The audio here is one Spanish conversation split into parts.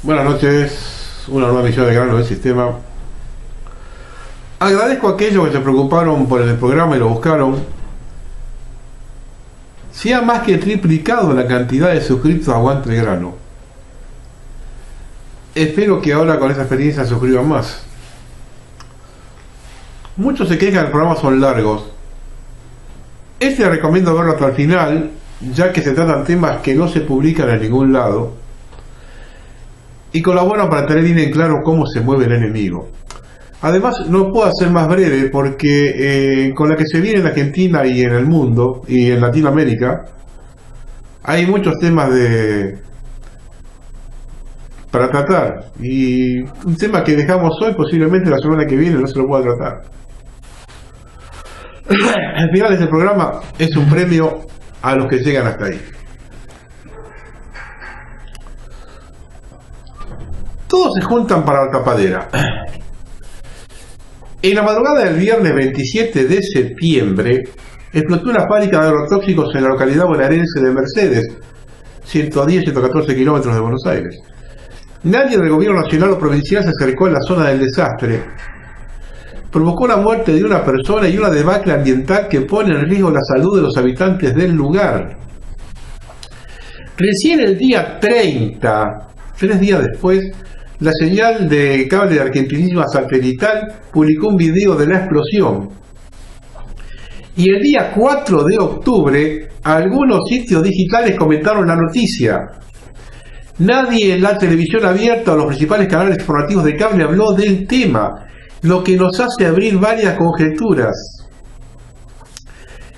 Buenas noches, una nueva emisión de Grano del Sistema. Agradezco a aquellos que se preocuparon por el programa y lo buscaron. Se ha más que triplicado la cantidad de suscriptos a Aguante el Grano. Espero que ahora con esta experiencia se suscriban más. Muchos se quejan que los programas son largos. Este recomiendo verlo hasta el final, ya que se tratan temas que no se publican en ningún lado y colaboran para tener bien en claro cómo se mueve el enemigo. Además, no puedo hacer más breve porque con la que se viene en Argentina y en el mundo y en Latinoamérica hay muchos temas para tratar, y un tema que dejamos hoy posiblemente la semana que viene no se lo pueda tratar. Al final de este programa es un premio a los que llegan hasta ahí. Todos se juntan para la tapadera. En la madrugada del viernes 27 de septiembre explotó una fábrica de agrotóxicos en la localidad bonaerense de Mercedes, 110-114 kilómetros de Buenos Aires. Nadie del gobierno nacional o provincial se acercó a la zona del desastre. Provocó la muerte de una persona y una debacle ambiental que pone en riesgo la salud de los habitantes del lugar. Recién el día 30, 3 días después, la señal de cable de Argentinismo satelital publicó un video de la explosión. Y el día 4 de octubre, algunos sitios digitales comentaron la noticia. Nadie en la televisión abierta o los principales canales informativos de cable habló del tema, lo que nos hace abrir varias conjeturas.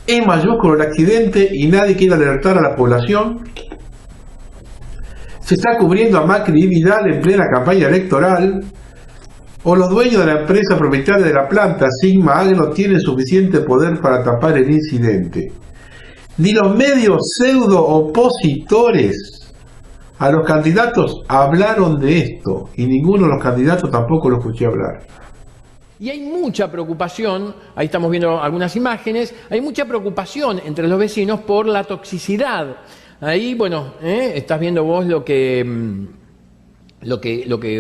Es mayúsculo el accidente y nadie quiere alertar a la población. Se está cubriendo a Macri y Vidal en plena campaña electoral, o los dueños de la empresa propietaria de la planta, Sigma Agro, tienen suficiente poder para tapar el incidente. Ni los medios pseudo opositores a los candidatos hablaron de esto, y ninguno de los candidatos tampoco lo escuché hablar. Y hay mucha preocupación, ahí estamos viendo algunas imágenes, hay mucha preocupación entre los vecinos por la toxicidad. Ahí, bueno, estás viendo vos lo que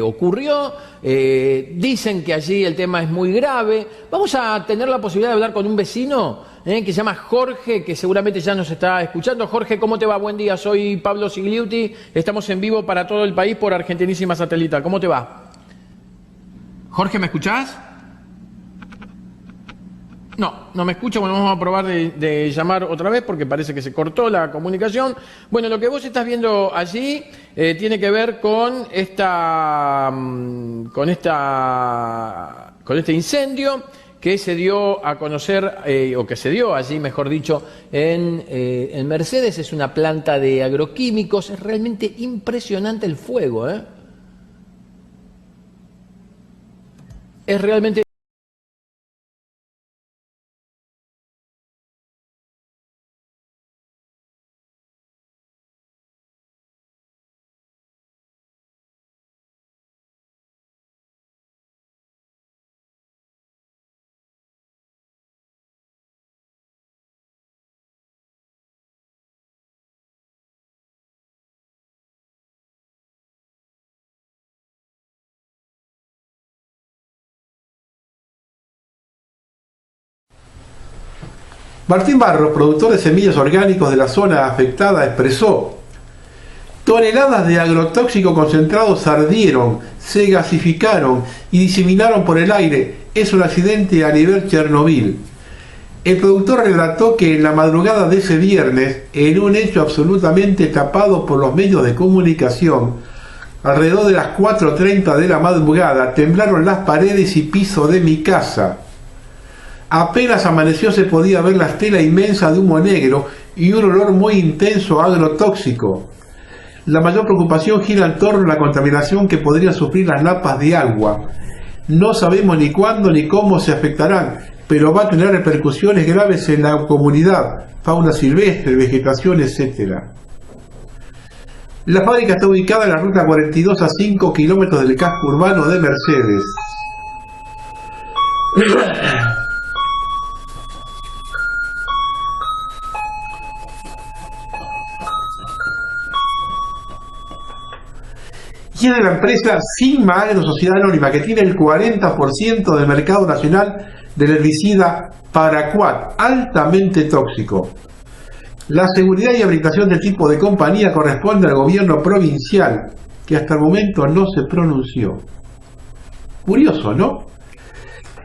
ocurrió. Dicen que allí el tema es muy grave. Vamos a tener la posibilidad de hablar con un vecino que se llama Jorge, que seguramente ya nos está escuchando. Jorge, ¿cómo te va? Buen día, soy Pablo Sigliuti. Estamos en vivo para todo el país por Argentinísima Satelital. ¿Cómo te va? Jorge, ¿me escuchás? No me escucha. Bueno, vamos a probar de llamar otra vez porque parece que se cortó la comunicación. Bueno, lo que vos estás viendo allí tiene que ver con este incendio que se dio a conocer, o que se dio allí, mejor dicho, en Mercedes. Es una planta de agroquímicos. Es realmente impresionante el fuego, Es realmente... Martín Barros, productor de semillas orgánicos de la zona afectada, expresó: toneladas de agrotóxico concentrados ardieron, se gasificaron y diseminaron por el aire. Es un accidente a nivel Chernobyl. El productor relató que en la madrugada de ese viernes, en un hecho absolutamente tapado por los medios de comunicación, alrededor de las 4:30 de la madrugada, temblaron las paredes y piso de mi casa. Apenas amaneció se podía ver la estela inmensa de humo negro y un olor muy intenso a agrotóxico. La mayor preocupación gira en torno a la contaminación que podrían sufrir las napas de agua. No sabemos ni cuándo ni cómo se afectarán, pero va a tener repercusiones graves en la comunidad, fauna silvestre, vegetación, etc. La fábrica está ubicada en la ruta 42 a 5 kilómetros del casco urbano de Mercedes. y es de la empresa Sigma Agro Sociedad Anónima, que tiene el 40% del mercado nacional del herbicida Paraquat, altamente tóxico. La seguridad y habilitación del tipo de compañía corresponde al gobierno provincial, que hasta el momento no se pronunció. Curioso, ¿no?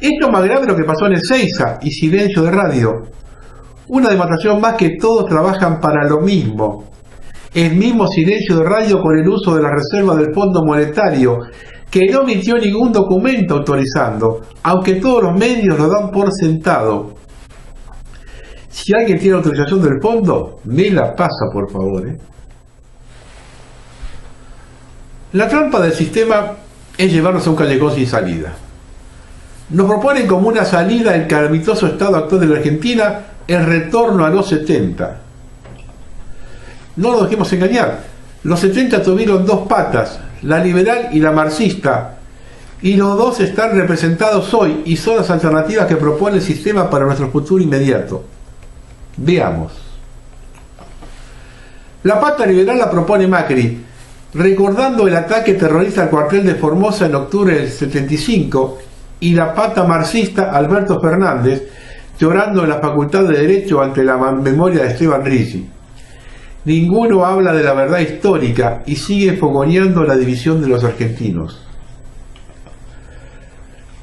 Esto es más grave lo que pasó en Ezeiza y silencio de radio. Una demostración más que todos trabajan para lo mismo. El mismo silencio de radio con el uso de la reserva del Fondo Monetario, que no emitió ningún documento autorizando, aunque todos los medios lo dan por sentado. Si alguien tiene autorización del fondo, me la pasa, por favor. La trampa del sistema es llevarnos a un callejón sin salida. Nos proponen como una salida el calamitoso estado actual de la Argentina, el retorno a los 70. No nos dejemos engañar. Los 70 tuvieron dos patas, la liberal y la marxista, y los dos están representados hoy y son las alternativas que propone el sistema para nuestro futuro inmediato. Veamos. La pata liberal la propone Macri, recordando el ataque terrorista al cuartel de Formosa en octubre del 75, y la pata marxista Alberto Fernández, llorando en la Facultad de Derecho ante la memoria de Esteban Ricci. Ninguno habla de la verdad histórica y sigue fogoneando la división de los argentinos.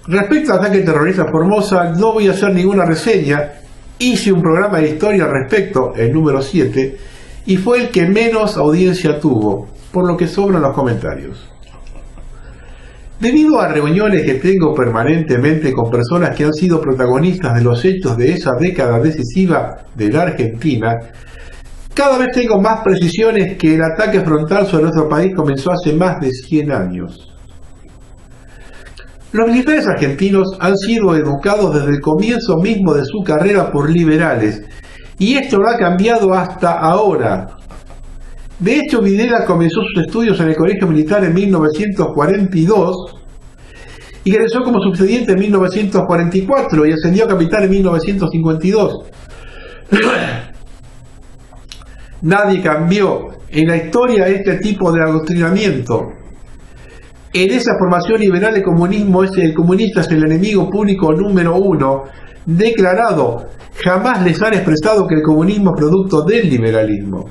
Respecto al ataque terrorista a Formosa, no voy a hacer ninguna reseña. Hice un programa de historia al respecto, el número 7, y fue el que menos audiencia tuvo, por lo que sobran los comentarios. Debido a reuniones que tengo permanentemente con personas que han sido protagonistas de los hechos de esa década decisiva de la Argentina, cada vez tengo más precisiones que el ataque frontal sobre nuestro país comenzó hace más de 100 años. Los militares argentinos han sido educados desde el comienzo mismo de su carrera por liberales, y esto no ha cambiado hasta ahora. De hecho, Videla comenzó sus estudios en el Colegio Militar en 1942 y egresó como subteniente en 1944 y ascendió a capitán en 1952. Nadie cambió en la historia este tipo de adoctrinamiento. En esa formación liberal el comunismo el comunista es el enemigo público número 1, declarado. Jamás les han expresado que el comunismo es producto del liberalismo.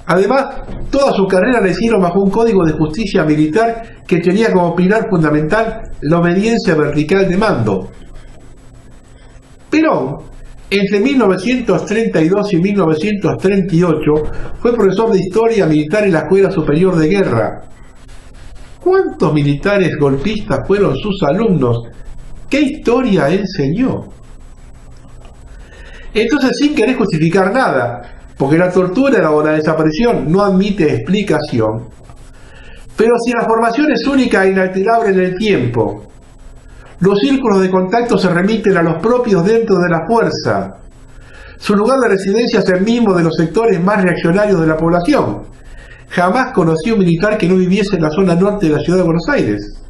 Además, toda su carrera la hicieron bajo un código de justicia militar que tenía como pilar fundamental la obediencia vertical de mando. Perón, entre 1932 y 1938, fue profesor de historia militar en la Escuela Superior de Guerra. ¿Cuántos militares golpistas fueron sus alumnos? ¿Qué historia enseñó? Entonces, sin querer justificar nada, porque la tortura o la desaparición no admite explicación, pero si la formación es única e inalterable en el tiempo, los círculos de contacto se remiten a los propios dentro de la fuerza, su lugar de residencia es el mismo de los sectores más reaccionarios de la población. Jamás conocí un militar que no viviese en la zona norte de la ciudad de Buenos Aires.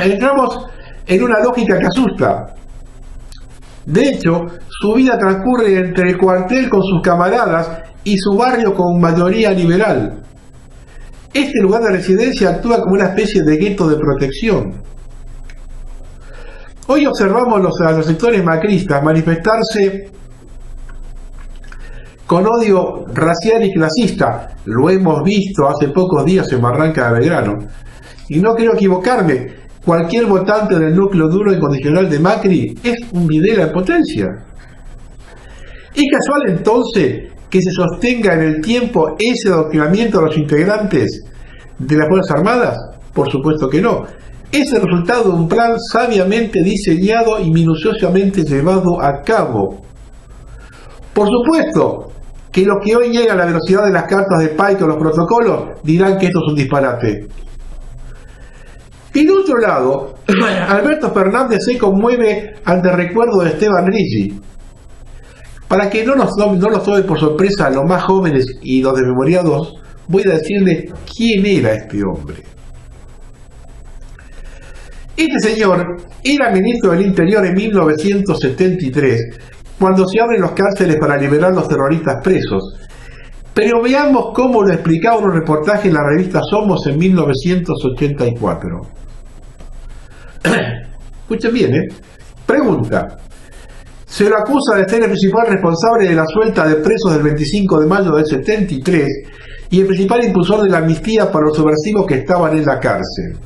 Entramos en una lógica que asusta. De hecho, su vida transcurre entre el cuartel con sus camaradas y su barrio con mayoría liberal. Este lugar de residencia actúa como una especie de gueto de protección. Hoy observamos a los sectores macristas manifestarse con odio racial y clasista. Lo hemos visto hace pocos días en Barranca de Belgrano. Y no creo equivocarme. Cualquier votante del núcleo duro e incondicional de Macri es un Videla en potencia. ¿Es casual entonces que se sostenga en el tiempo ese adoctrinamiento a los integrantes de las Fuerzas Armadas? Por supuesto que no. Es el resultado de un plan sabiamente diseñado y minuciosamente llevado a cabo. Por supuesto que los que hoy llegan a la velocidad de las cartas de Pike o los protocolos dirán que esto es un disparate. Y de otro lado, Alberto Fernández se conmueve ante el recuerdo de Esteban Ricci. Para que no los tome por sorpresa a los más jóvenes y los desmemoriados, voy a decirles quién era este hombre. Este señor era ministro del Interior en 1973, cuando se abren los cárceles para liberar a los terroristas presos. Pero veamos cómo lo explicaba un reportaje en la revista Somos en 1984. Escuchen bien, Pregunta. Se lo acusa de ser el principal responsable de la suelta de presos del 25 de mayo del 73 y el principal impulsor de la amnistía para los subversivos que estaban en la cárcel.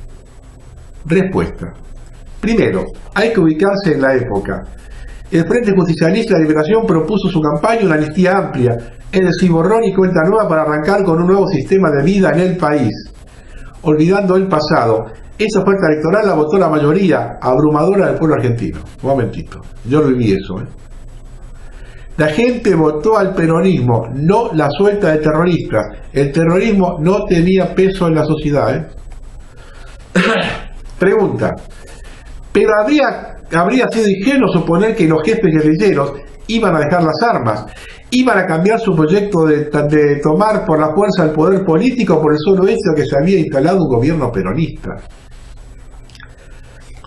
Respuesta. Primero, hay que ubicarse en la época. El Frente Justicialista de Liberación propuso su campaña una amnistía amplia, es decir, borrón y cuenta nueva para arrancar con un nuevo sistema de vida en el país. Olvidando el pasado, esa oferta electoral la votó la mayoría abrumadora del pueblo argentino. Un momentito, yo lo viví eso. La gente votó al peronismo, no la suelta de terroristas. El terrorismo no tenía peso en la sociedad. Pregunta. Pero habría sido ingenuo suponer que los jefes guerrilleros iban a dejar las armas, iban a cambiar su proyecto de tomar por la fuerza el poder político por el solo hecho de que se había instalado un gobierno peronista.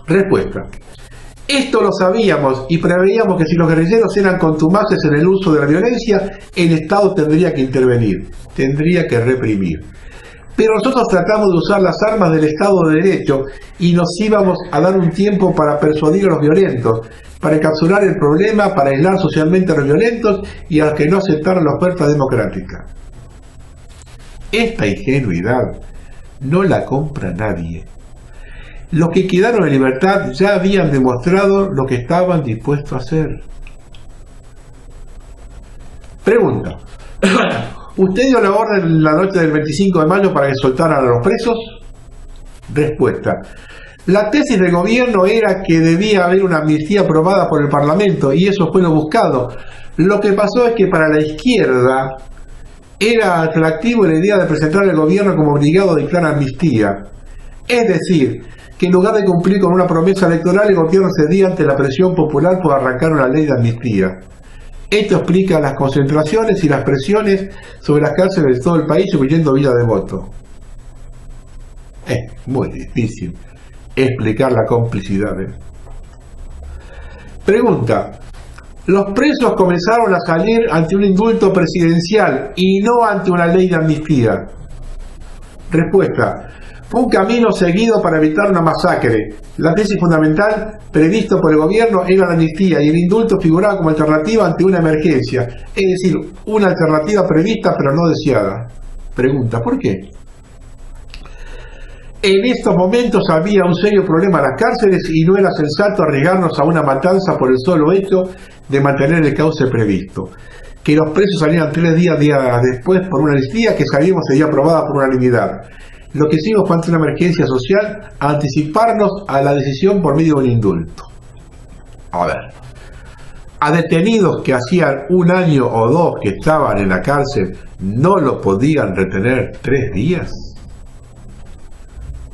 Respuesta. Esto lo sabíamos y preveíamos que si los guerrilleros eran contumaces en el uso de la violencia, el Estado tendría que intervenir, tendría que reprimir. Pero nosotros tratamos de usar las armas del Estado de Derecho y nos íbamos a dar un tiempo para persuadir a los violentos, para encapsular el problema, para aislar socialmente a los violentos y a los que no aceptaron la oferta democrática. Esta ingenuidad no la compra nadie. Los que quedaron en libertad ya habían demostrado lo que estaban dispuestos a hacer. Pregunta. ¿Usted dio la orden la noche del 25 de mayo para que soltaran a los presos? Respuesta. La tesis del gobierno era que debía haber una amnistía aprobada por el Parlamento y eso fue lo buscado. Lo que pasó es que para la izquierda era atractivo la idea de presentar al gobierno como obligado a dictar amnistía. Es decir, que en lugar de cumplir con una promesa electoral, el gobierno cedía ante la presión popular por arrancar una ley de amnistía. Esto explica las concentraciones y las presiones sobre las cárceles de todo el país, incluyendo Villa Devoto. Es muy difícil explicar la complicidad. Pregunta. Los presos comenzaron a salir ante un indulto presidencial y no ante una ley de amnistía. Respuesta. Fue un camino seguido para evitar una masacre. La tesis fundamental previsto por el gobierno era la amnistía y el indulto figuraba como alternativa ante una emergencia, es decir, una alternativa prevista pero no deseada. Pregunta, ¿por qué? En estos momentos había un serio problema en las cárceles y no era sensato arriesgarnos a una matanza por el solo hecho de mantener el cauce previsto. Que los presos salieran 3 días después por una amnistía que sabíamos sería aprobada por unanimidad. Lo que hicimos fue ante una emergencia social anticiparnos a la decisión por medio de un indulto. A ver, a detenidos que hacían 1 año o 2 que estaban en la cárcel, ¿no lo podían retener 3 días?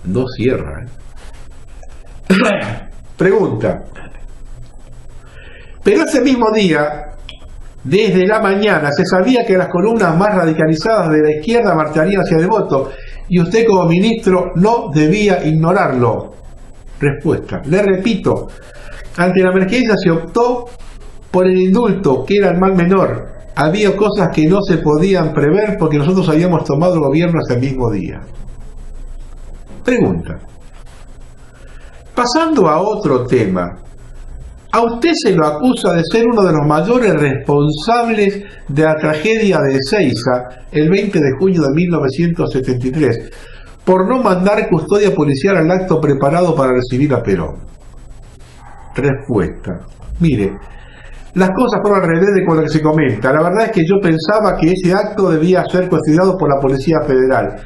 No cierra. Pregunta. Pero ese mismo día, desde la mañana, se sabía que las columnas más radicalizadas de la izquierda marcharían hacia Devoto y usted como ministro no debía ignorarlo. Respuesta. Le repito, ante la emergencia se optó por el indulto, que era el mal menor. Había cosas que no se podían prever porque nosotros habíamos tomado el gobierno ese mismo día. Pregunta. Pasando a otro tema, a usted se lo acusa de ser uno de los mayores responsables de la tragedia de Ezeiza el 20 de junio de 1973, por no mandar custodia policial al acto preparado para recibir a Perón. Respuesta. Mire, las cosas fueron al revés de lo que se comenta. La verdad es que yo pensaba que ese acto debía ser custodiado por la Policía Federal.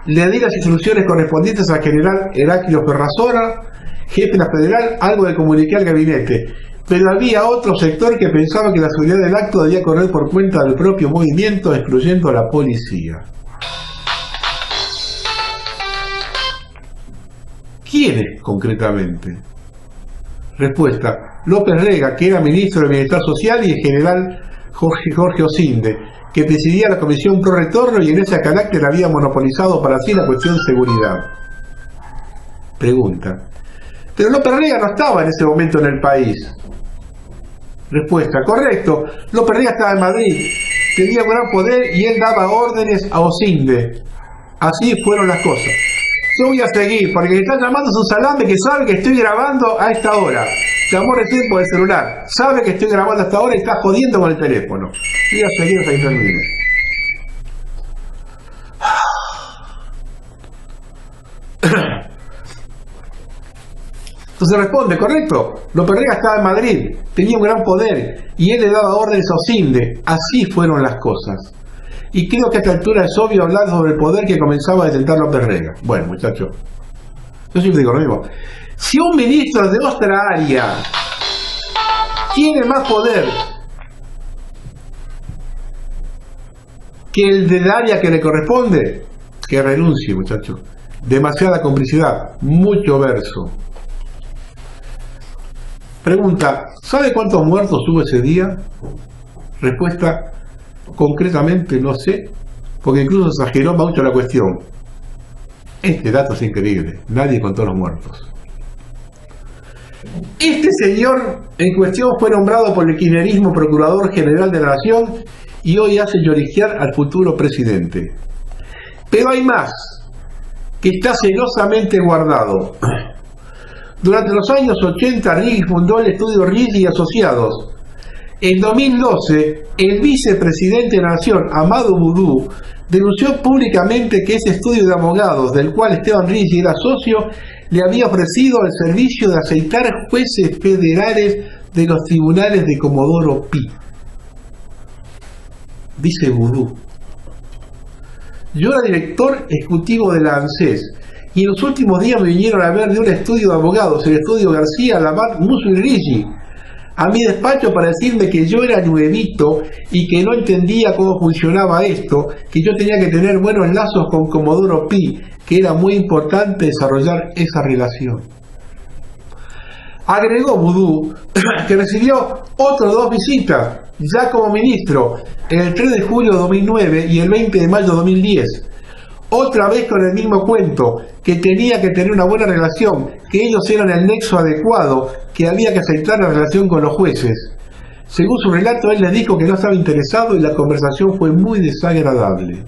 Le di las instrucciones correspondientes al general Heraclio Ferrazona, jefe de la Federal, algo le comuniqué al gabinete, pero había otro sector que pensaba que la seguridad del acto debía correr por cuenta del propio movimiento, excluyendo a la policía. ¿Quiénes concretamente? Respuesta. López Rega, que era ministro del Bienestar Social, y el general Jorge Osinde, que presidía la Comisión Pro Retorno y en ese carácter había monopolizado para sí la cuestión de seguridad. Pregunta. Pero López Rega no estaba en ese momento en el país. Respuesta, correcto. López Rega estaba en Madrid, tenía un gran poder y él daba órdenes a Osinde. Así fueron las cosas. Yo voy a seguir, porque me está llamando su salame que sabe que estoy grabando a esta hora. Llamó recién por el celular. Sabe que estoy grabando a esta hora y está jodiendo con el teléfono. Voy a seguir hasta que termine. Entonces responde, correcto. López Rega estaba en Madrid, tenía un gran poder y él le daba órdenes a Osinde. Así fueron las cosas. Y creo que a esta altura es obvio hablar sobre el poder que comenzaba a detentar López Rega. Bueno, muchachos, yo siempre digo lo mismo. Si un ministro de otra área tiene más poder que el del área que le corresponde, que renuncie, muchachos. Demasiada complicidad, mucho verso. Pregunta, ¿sabe cuántos muertos hubo ese día? Respuesta, concretamente no sé, porque incluso exageró mucho la cuestión. Este dato es increíble, nadie contó los muertos. Este señor en cuestión fue nombrado por el kirchnerismo Procurador General de la Nación y hoy hace lloriquear al futuro presidente. Pero hay más, que está celosamente guardado. Durante los años 80, Riggi fundó el estudio Riggi y Asociados. En 2012, el vicepresidente de la Nación, Amado Boudou, denunció públicamente que ese estudio de abogados, del cual Esteban Riggi era socio, le había ofrecido el servicio de aceitar jueces federales de los tribunales de Comodoro Pi. Dice Boudou. Yo era director ejecutivo de la ANSES y en los últimos días me vinieron a ver de un estudio de abogados, el estudio García, Labat, Musso y Riggi, a mi despacho para decirme que yo era nuevito y que no entendía cómo funcionaba esto, que yo tenía que tener buenos lazos con Comodoro Pi, que era muy importante desarrollar esa relación. Agregó Boudou que recibió otras 2 visitas, ya como ministro, el 3 de julio de 2009 y el 20 de mayo de 2010. Otra vez con el mismo cuento, que tenía que tener una buena relación, que ellos eran el nexo adecuado, que había que aceitar la relación con los jueces. Según su relato, él les dijo que no estaba interesado y la conversación fue muy desagradable.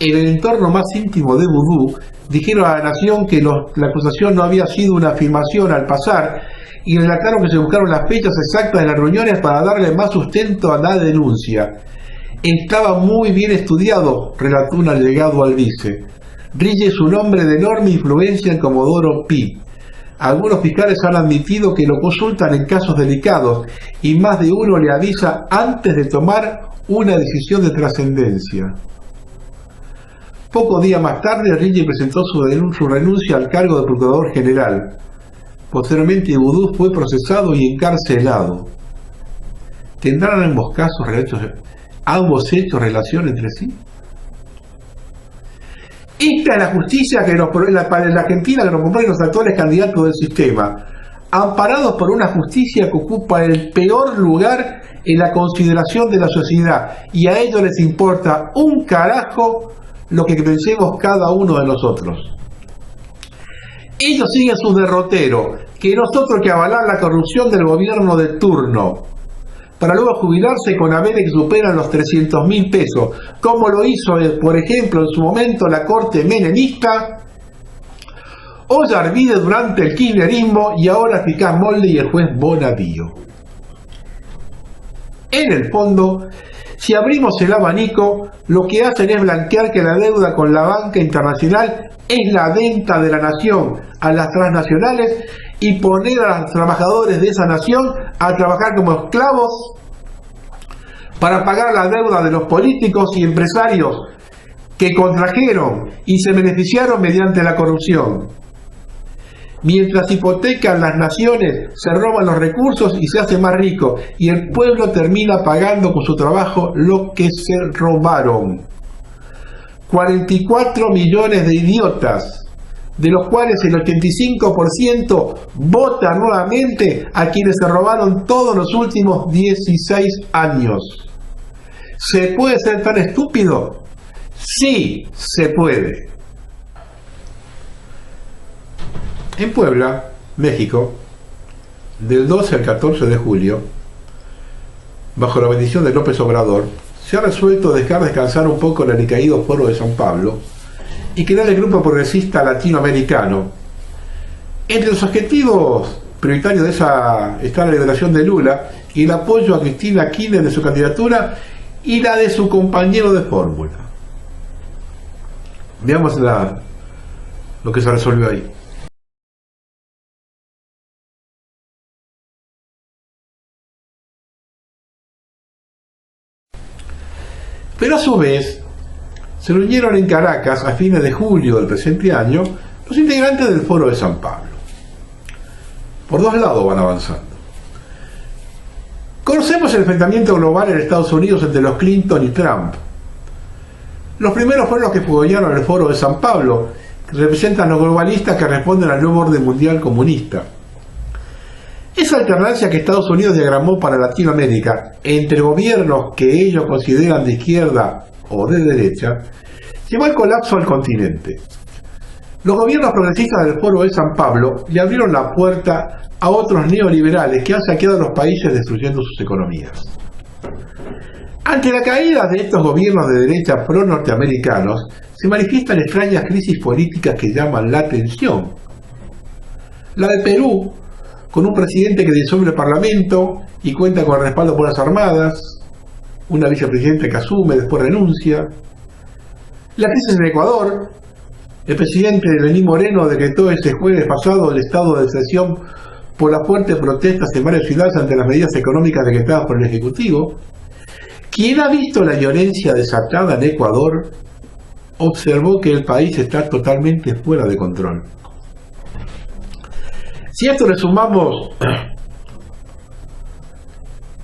En el entorno más íntimo de Boudou, dijeron a la Nación que la acusación no había sido una afirmación al pasar y relataron que se buscaron las fechas exactas de las reuniones para darle más sustento a la denuncia. Estaba muy bien estudiado, relató un allegado al vice. Riggi es un hombre de enorme influencia en Comodoro Pi. Algunos fiscales han admitido que lo consultan en casos delicados y más de uno le avisa antes de tomar una decisión de trascendencia. Pocos días más tarde, Riggi presentó su renuncia al cargo de Procurador General. Posteriormente, Boudou fue procesado y encarcelado. ¿Tendrán ambos hechos relación entre sí? Esta es la justicia para la Argentina que nos proponen los actuales candidatos del sistema, amparados por una justicia que ocupa el peor lugar en la consideración de la sociedad, y a ellos les importa un carajo lo que pensemos cada uno de nosotros. Ellos siguen su derrotero, que nosotros que avalar la corrupción del gobierno de turno, para luego jubilarse con haberes que superan los 300.000 pesos, como lo hizo, por ejemplo, en su momento la corte menemista, Ollarvide durante el kirchnerismo y ahora Ficás Molde y el juez Bonadío. En el fondo, si abrimos el abanico, lo que hacen es blanquear que la deuda con la banca internacional es la venta de la nación a las transnacionales y poner a los trabajadores de esa nación a trabajar como esclavos para pagar la deuda de los políticos y empresarios que contrajeron y se beneficiaron mediante la corrupción. Mientras hipotecan las naciones, se roban los recursos y se hace más rico, y el pueblo termina pagando con su trabajo lo que se robaron. 44 millones de idiotas, de los cuales el 85% vota nuevamente a quienes se robaron todos los últimos 16 años. ¿Se puede ser tan estúpido? Sí, se puede. En Puebla, México, del 12 al 14 de julio, bajo la bendición de López Obrador, se ha resuelto dejar descansar un poco el alicaído Foro de San Pablo y crear el Grupo Progresista Latinoamericano. Entre los objetivos prioritarios de esa está la liberación de Lula y el apoyo a Cristina Kirchner de su candidatura y la de su compañero de fórmula. Veamos lo que se resolvió ahí. Pero a su vez, se reunieron en Caracas a fines de julio del presente año los integrantes del Foro de San Pablo. Por dos lados van avanzando. Conocemos el enfrentamiento global en Estados Unidos entre los Clinton y Trump. Los primeros fueron los que fogonearon el Foro de San Pablo, que representan los globalistas que responden al nuevo orden mundial comunista. Esa alternancia que Estados Unidos diagramó para Latinoamérica entre gobiernos que ellos consideran de izquierda o de derecha, llevó al colapso al continente. Los gobiernos progresistas del Foro de San Pablo le abrieron la puerta a otros neoliberales que han saqueado a los países destruyendo sus economías. Ante la caída de estos gobiernos de derecha pro-norteamericanos, se manifiestan extrañas crisis políticas que llaman la atención. La de Perú, con un presidente que disuelve el Parlamento y cuenta con el respaldo por las Armadas, una vicepresidenta que asume, después renuncia. La crisis en Ecuador, el presidente Lenín Moreno decretó este jueves pasado el estado de excepción por las fuertes protestas en varias ciudades ante las medidas económicas decretadas por el Ejecutivo. Quien ha visto la violencia desatada en Ecuador observó que el país está totalmente fuera de control. Si a esto le sumamos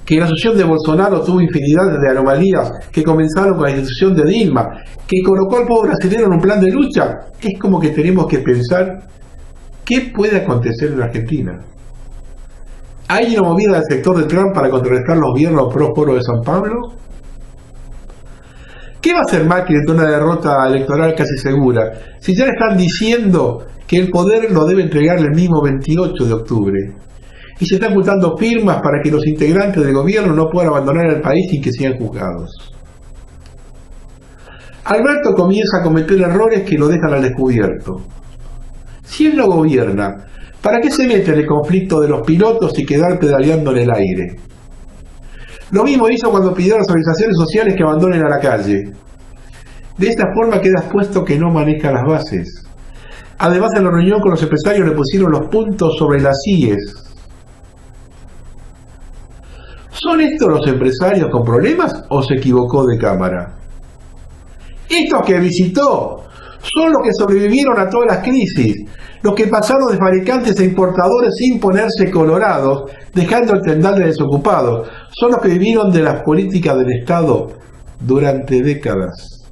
que la asociación de Bolsonaro tuvo infinidad de anomalías que comenzaron con la institución de Dilma, que colocó al pueblo brasileño en un plan de lucha, es como que tenemos que pensar qué puede acontecer en Argentina. ¿Hay una movida del sector de Trump para contrarrestar los gobiernos pro Foro de San Pablo? ¿Qué va a hacer Macri ante una derrota electoral casi segura, si ya le están diciendo que el poder lo debe entregar el mismo 28 de octubre? Y se están ocultando firmas para que los integrantes del gobierno no puedan abandonar el país sin que sean juzgados. Alberto comienza a cometer errores que lo dejan al descubierto. Si él no gobierna, ¿para qué se mete en el conflicto de los pilotos y quedar pedaleando en el aire? Lo mismo hizo cuando pidió a las organizaciones sociales que abandonen a la calle. De esta forma queda expuesto que no maneja las bases. Además, en la reunión con los empresarios le pusieron los puntos sobre las IES. ¿Son estos los empresarios con problemas o se equivocó de cámara? Estos que visitó son los que sobrevivieron a todas las crisis, los que pasaron de fabricantes a importadores sin ponerse colorados, dejando el tendal de desocupados, son los que vivieron de las políticas del Estado durante décadas.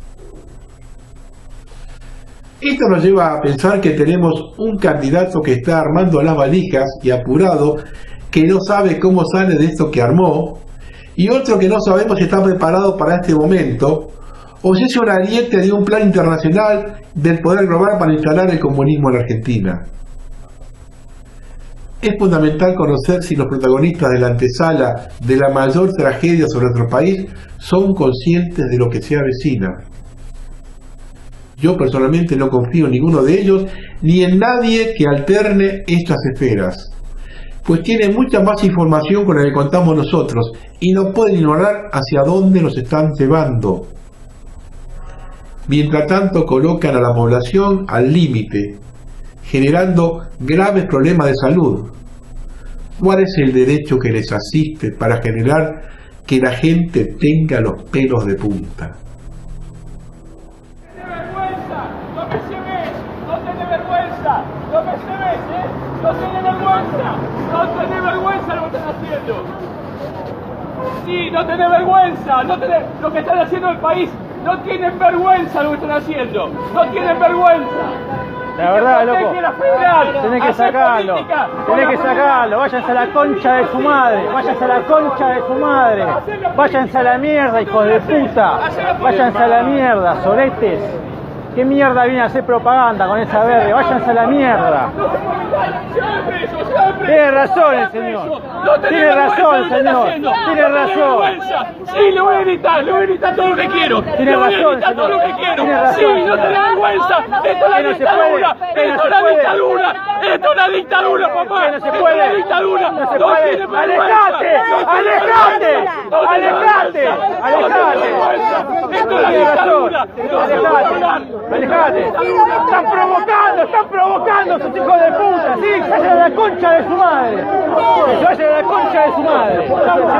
Esto nos lleva a pensar que tenemos un candidato que está armando las valijas y apurado, que no sabe cómo sale de esto que armó, y otro que no sabemos si está preparado para este momento, o si es un ariete de un plan internacional del poder global para instalar el comunismo en Argentina. Es fundamental conocer si los protagonistas de la antesala de la mayor tragedia sobre nuestro país son conscientes de lo que se avecina. Yo personalmente no confío en ninguno de ellos, ni en nadie que alterne estas esferas, pues tienen mucha más información con la que contamos nosotros y no pueden ignorar hacia dónde nos están llevando. Mientras tanto colocan a la población al límite, generando graves problemas de salud. ¿Cuál es el derecho que les asiste para generar que la gente tenga los pelos de punta? Sí, no tenés vergüenza, lo que están haciendo en el país, no tienen vergüenza lo que están haciendo, no tienen vergüenza. La verdad, loco, tenés que sacarlo, váyanse a la concha de su madre, váyanse a la concha de su madre, váyanse a la mierda, hijos de puta, váyanse a la mierda, soletes. ¿Qué mierda viene a hacer propaganda con esa verde? Váyanse a la mierda. Tiene razón el señor. Tiene razón, señor. Tiene razón. Sí, le voy a gritar todo lo que quiero. Tiene razón, todo lo que quiero. Sí, no tenés vergüenza. Esto es la dictadura. Esto es la dictadura. Esto es la dictadura, papá. No se puede. La dictadura. No se puede. ¡Alejate! ¡Alejate! ¡Alejate! ¡Alejate! Esto es la dictadura. ¡Alejate! ¡Están provocando a sus hijos de puta! ¡Sí! ¡Se vayan a la concha de su madre! ¡Se vayan a la concha de su madre! ¡Sí! ¡Se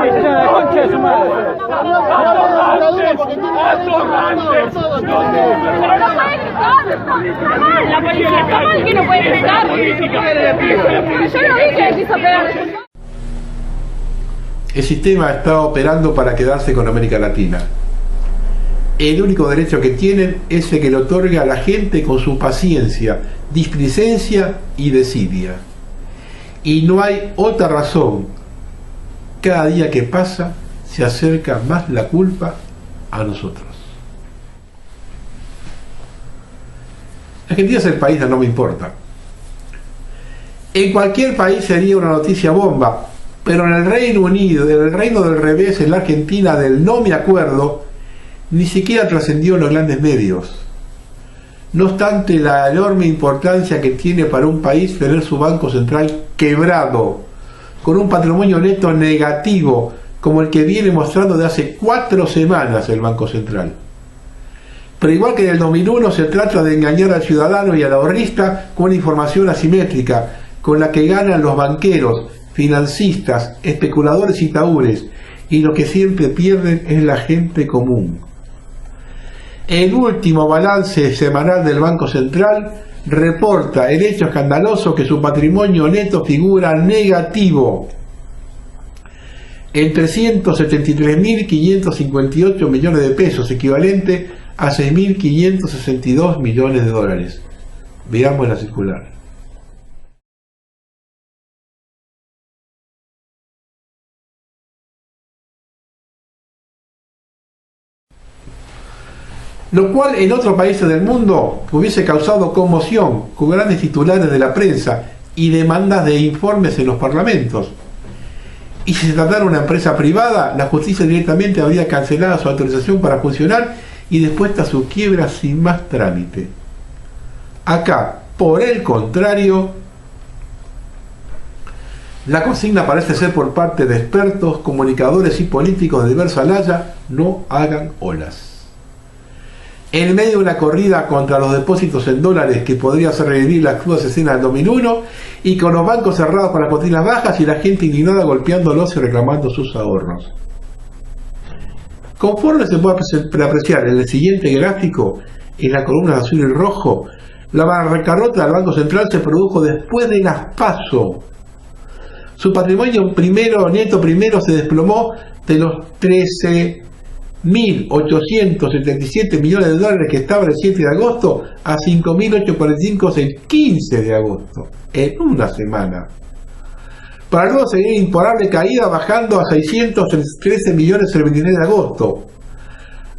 vayan a la concha de su madre! ¡Atorrantes! Pero no puede gritar. La policía está mal que no puede gritar. Yo no dije que quiso pegar. El sistema está operando para quedarse con América Latina. El único derecho que tienen es el que le otorga a la gente con su paciencia, displicencia y desidia. Y no hay otra razón. Cada día que pasa se acerca más la culpa a nosotros. Argentina es el país de no me importa. En cualquier país sería una noticia bomba, pero en el Reino Unido, en el reino del revés, en la Argentina del no me acuerdo, ni siquiera trascendió en los grandes medios. No obstante la enorme importancia que tiene para un país tener su banco central quebrado, con un patrimonio neto negativo, como el que viene mostrando de hace 4 semanas el Banco Central. Pero igual que en el 2001 se trata de engañar al ciudadano y al ahorrista con una información asimétrica, con la que ganan los banqueros, financistas, especuladores y taúres, y lo que siempre pierden es la gente común. El último balance semanal del Banco Central reporta el hecho escandaloso que su patrimonio neto figura negativo en 373.558 millones de pesos, equivalente a 6.562 millones de dólares. Veamos la circular. Lo cual en otros países del mundo hubiese causado conmoción, con grandes titulares de la prensa y demandas de informes en los parlamentos. Y si se tratara de una empresa privada, la justicia directamente habría cancelado su autorización para funcionar y dispuesta a su quiebra sin más trámite. Acá, por el contrario, la consigna parece ser por parte de expertos, comunicadores y políticos de diversa laya: no hagan olas. En medio de una corrida contra los depósitos en dólares que podría hacer revivir las crudas escenas del 2001, y con los bancos cerrados con las cortinas bajas y la gente indignada golpeándolos y reclamando sus ahorros. Conforme se puede apreciar en el siguiente gráfico, en la columna azul y rojo, la bancarrota del Banco Central se produjo después de las PASO. Su patrimonio neto primero se desplomó de los 13.877 millones de dólares que estaba el 7 de agosto a 5.845 el 15 de agosto, en una semana. Para luego seguir en imparable caída, bajando a 613 millones el 23 de agosto.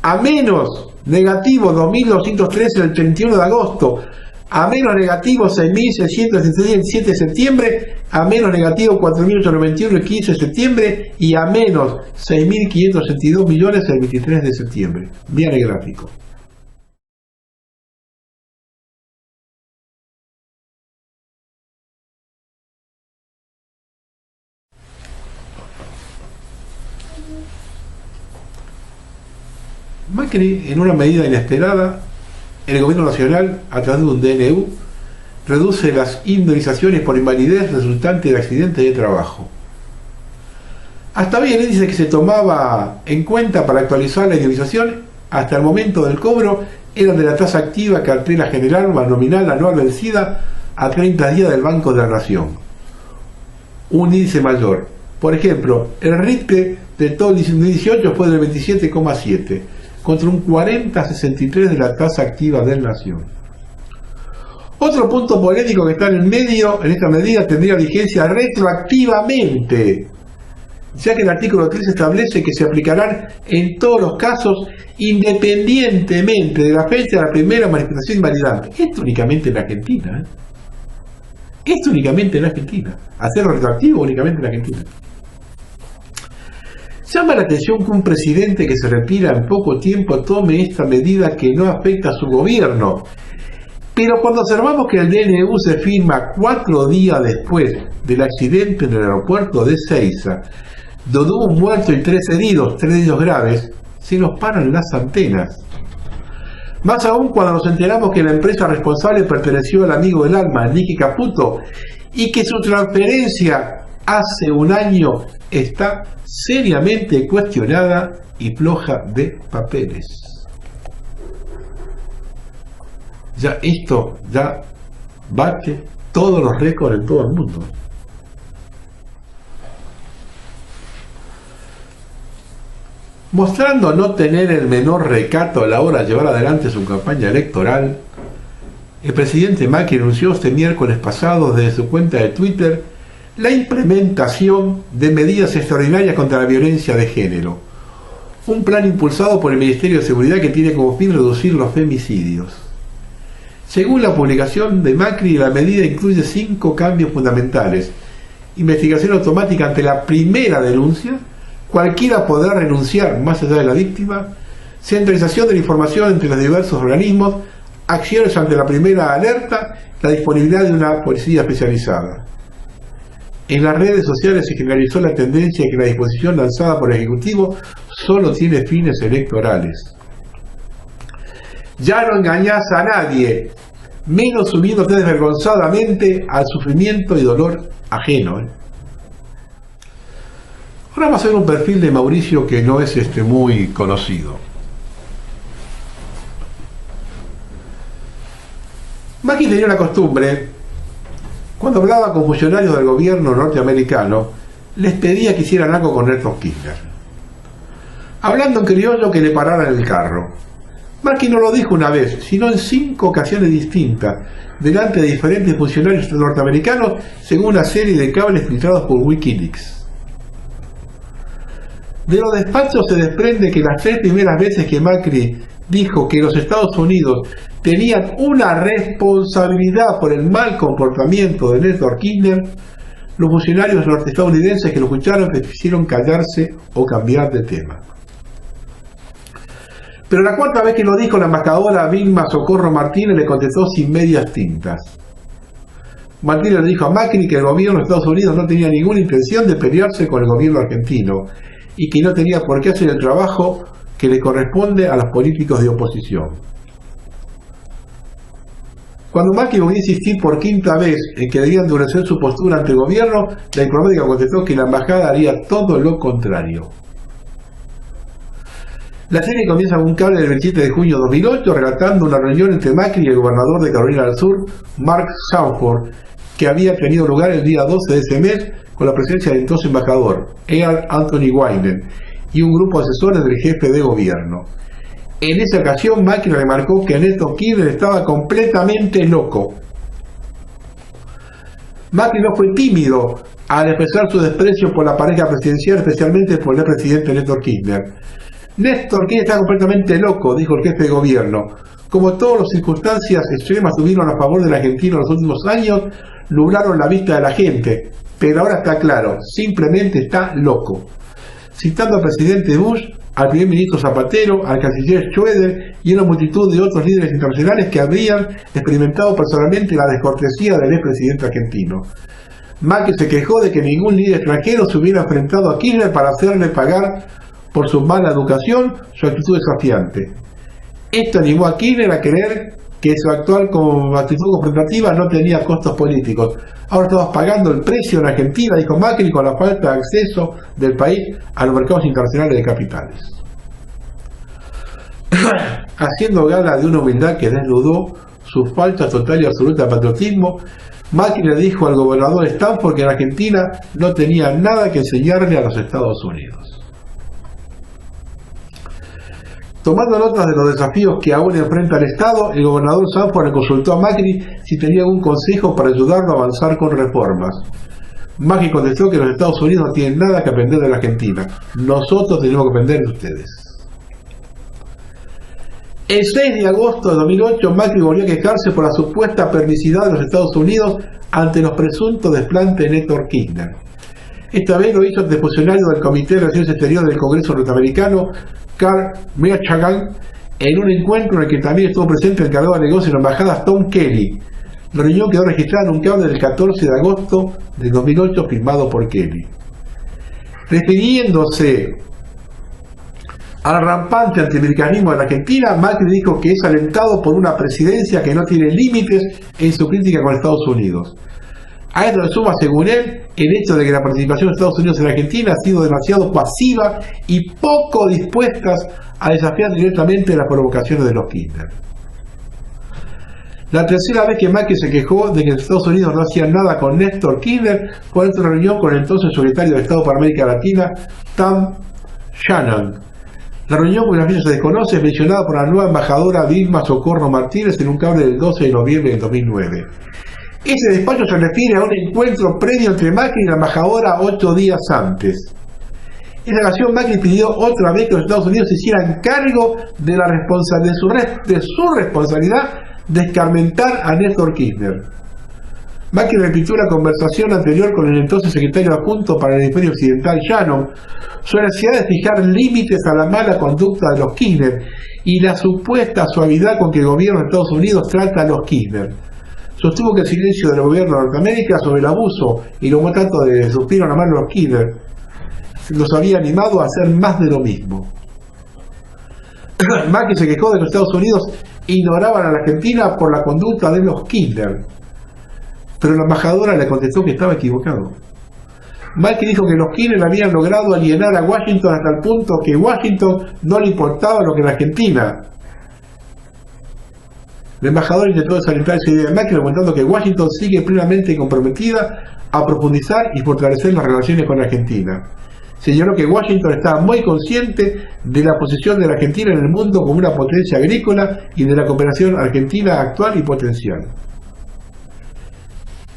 A menos negativo 2.213 el 31 de agosto. A menos negativo 6.666 el 7 de septiembre, a menos negativo 4.891 el 15 de septiembre y a menos 6.562 millones el 23 de septiembre. Vean el gráfico. Macri, en una medida inesperada, el gobierno nacional, a través de un DNU, reduce las indemnizaciones por invalidez resultante de accidentes de trabajo. Hasta hoy el índice que se tomaba en cuenta para actualizar la indemnización hasta el momento del cobro era de la tasa activa, cartera general más nominal anual vencida a 30 días del Banco de la Nación. Un índice mayor. Por ejemplo, el RITPE de todo el 2018 fue del 27,7 contra un 40,63 de la tasa activa del Nación. Otro punto polémico que está en el medio, en esta medida, tendría vigencia retroactivamente, ya que el artículo 3 establece que se aplicarán en todos los casos independientemente de la fecha de la primera manifestación invalidante. Esto únicamente en la Argentina, Esto únicamente en Argentina. Hacerlo retroactivo únicamente en Argentina. Llama la atención que un presidente que se retira en poco tiempo tome esta medida que no afecta a su gobierno. Pero cuando observamos que el DNU se firma 4 días después del accidente en el aeropuerto de Ezeiza, donde hubo un muerto y 3 heridos, 3 de ellos graves, se nos paran las antenas. Más aún cuando nos enteramos que la empresa responsable perteneció al amigo del alma, Nicky Caputo, y que su transferencia hace un año está seriamente cuestionada y floja de papeles. Ya esto ya bate todos los récords en todo el mundo. Mostrando no tener el menor recato a la hora de llevar adelante su campaña electoral, el presidente Macri anunció este miércoles pasado desde su cuenta de Twitter la implementación de medidas extraordinarias contra la violencia de género, un plan impulsado por el Ministerio de Seguridad que tiene como fin reducir los femicidios. Según la publicación de Macri, la medida incluye 5 cambios fundamentales: investigación automática ante la primera denuncia, cualquiera podrá renunciar más allá de la víctima, centralización de la información entre los diversos organismos, acciones ante la primera alerta, la disponibilidad de una policía especializada. En las redes sociales se generalizó la tendencia de que la disposición lanzada por el Ejecutivo solo tiene fines electorales. Ya no engañás a nadie, menos subiéndote desvergonzadamente al sufrimiento y dolor ajeno. Ahora vamos a ver un perfil de Mauricio que no es muy conocido. Macri tenía una costumbre, cuando hablaba con funcionarios del gobierno norteamericano, les pedía que hicieran algo con Néstor Kirchner. Hablando en criollo, que le pararan el carro. Macri no lo dijo una vez, sino en 5 ocasiones distintas, delante de diferentes funcionarios norteamericanos, según una serie de cables filtrados por Wikileaks. De los despachos se desprende que las 3 primeras veces que Macri dijo que los Estados Unidos tenían una responsabilidad por el mal comportamiento de Néstor Kirchner, los funcionarios estadounidenses que lo escucharon prefirieron callarse o cambiar de tema. Pero la 4ª vez que lo dijo, la embajadora Vilma Socorro Martínez le contestó sin medias tintas. Martínez le dijo a Macri que el gobierno de Estados Unidos no tenía ninguna intención de pelearse con el gobierno argentino y que no tenía por qué hacer el trabajo que le corresponde a los políticos de oposición. Cuando Macri volvió a insistir por 5ª vez en que debía endurecer su postura ante el gobierno, la diplomática contestó que la embajada haría todo lo contrario. La serie comienza con un cable del 27 de junio de 2008 relatando una reunión entre Macri y el gobernador de Carolina del Sur, Mark Sanford, que había tenido lugar el día 12 de ese mes con la presencia del entonces embajador, Earl Anthony Weiner, y un grupo de asesores del jefe de gobierno. En esa ocasión, Macri remarcó que Néstor Kirchner estaba completamente loco. Macri no fue tímido al expresar su desprecio por la pareja presidencial, especialmente por el presidente Néstor Kirchner. Néstor Kirchner está completamente loco, dijo el jefe de gobierno. Como todas las circunstancias extremas tuvieron a favor del argentino en los últimos años, nublaron la vista de la gente, pero ahora está claro, simplemente está loco. Citando al presidente Bush, al primer ministro Zapatero, al canciller Schroeder y una multitud de otros líderes internacionales que habrían experimentado personalmente la descortesía del expresidente argentino. Macri se quejó de que ningún líder extranjero se hubiera enfrentado a Kirchner para hacerle pagar por su mala educación, su actitud desafiante. Esto animó a Kirchner a creer que su actual actitud confrontativa no tenía costos políticos. Ahora estamos pagando el precio en Argentina, dijo Macri, con la falta de acceso del país a los mercados internacionales de capitales. Haciendo gala de una humildad que desnudó su falta total y absoluta de patriotismo, Macri le dijo al gobernador Stanford que en Argentina no tenía nada que enseñarle a los Estados Unidos. Tomando notas de los desafíos que aún enfrenta el Estado, el gobernador Sanford le consultó a Macri si tenía algún consejo para ayudarlo a avanzar con reformas. Macri contestó que los Estados Unidos no tienen nada que aprender de la Argentina. Nosotros tenemos que aprender de ustedes. El 6 de agosto de 2008, Macri volvió a quejarse por la supuesta permisidad de los Estados Unidos ante los presuntos desplantes de Néstor Kirchner. Esta vez lo hizo ante el funcionario del Comité de Relaciones Exteriores del Congreso Norteamericano, Carl Mearsheimer, en un encuentro en el que también estuvo presente el encargado de negocios en la embajada Tom Kelly. La reunión quedó registrada en un cable del 14 de agosto de 2008 firmado por Kelly. Refiriéndose al rampante antiamericanismo de la Argentina, Macri dijo que es alentado por una presidencia que no tiene límites en su crítica con Estados Unidos. A esto le suma, según él, el hecho de que la participación de Estados Unidos en la Argentina ha sido demasiado pasiva y poco dispuestas a desafiar directamente las provocaciones de los Kirchner. La tercera vez que Macri se quejó de que Estados Unidos no hacía nada con Néstor Kirchner fue en su reunión con el entonces secretario de Estado para América Latina, Tam Shannon. La reunión, cuya fecha se desconoce, es mencionada por la nueva embajadora Vilma Socorro Martínez en un cable del 12 de noviembre de 2009. Ese despacho se refiere a un encuentro previo entre Macri y la embajadora 8 días antes. En esa ocasión, Macri pidió otra vez que los Estados Unidos se hicieran cargo de su responsabilidad de escarmentar a Néstor Kirchner. Macri repitió la conversación anterior con el entonces secretario adjunto para el hemisferio occidental, Shannon, sobre la necesidad de fijar límites a la mala conducta de los Kirchner y la supuesta suavidad con que el gobierno de Estados Unidos trata a los Kirchner. Sostuvo que el silencio del gobierno de Norteamérica sobre el abuso y los maltratos de suspiro a la mano de los Kirchner los había animado a hacer más de lo mismo. Macri se quejó de que los Estados Unidos ignoraban a la Argentina por la conducta de los Kirchner, pero la embajadora le contestó que estaba equivocado. Macri dijo que los Kirchner habían logrado alienar a Washington hasta el punto que Washington no le importaba lo que la Argentina. La embajadora intentó desalentar esa idea de Macri, argumentando que Washington sigue plenamente comprometida a profundizar y fortalecer las relaciones con la Argentina. Señaló que Washington estaba muy consciente de la posición de la Argentina en el mundo como una potencia agrícola y de la cooperación argentina actual y potencial.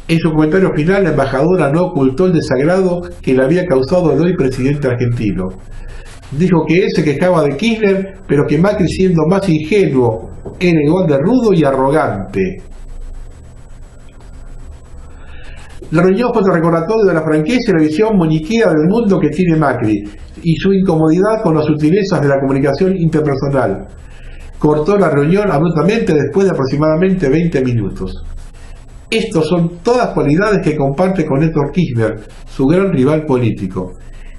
En su comentario final, la embajadora no ocultó el desagrado que le había causado el hoy presidente argentino. Dijo que él se quejaba de Kirchner, pero que Macri, siendo más ingenuo, era igual de rudo y arrogante. La reunión fue otro recordatorio de la franqueza y la visión muñequera del mundo que tiene Macri y su incomodidad con las sutilezas de la comunicación interpersonal. Cortó la reunión abruptamente después de aproximadamente 20 minutos. Estos son todas cualidades que comparte con Néstor Kirchner, su gran rival político.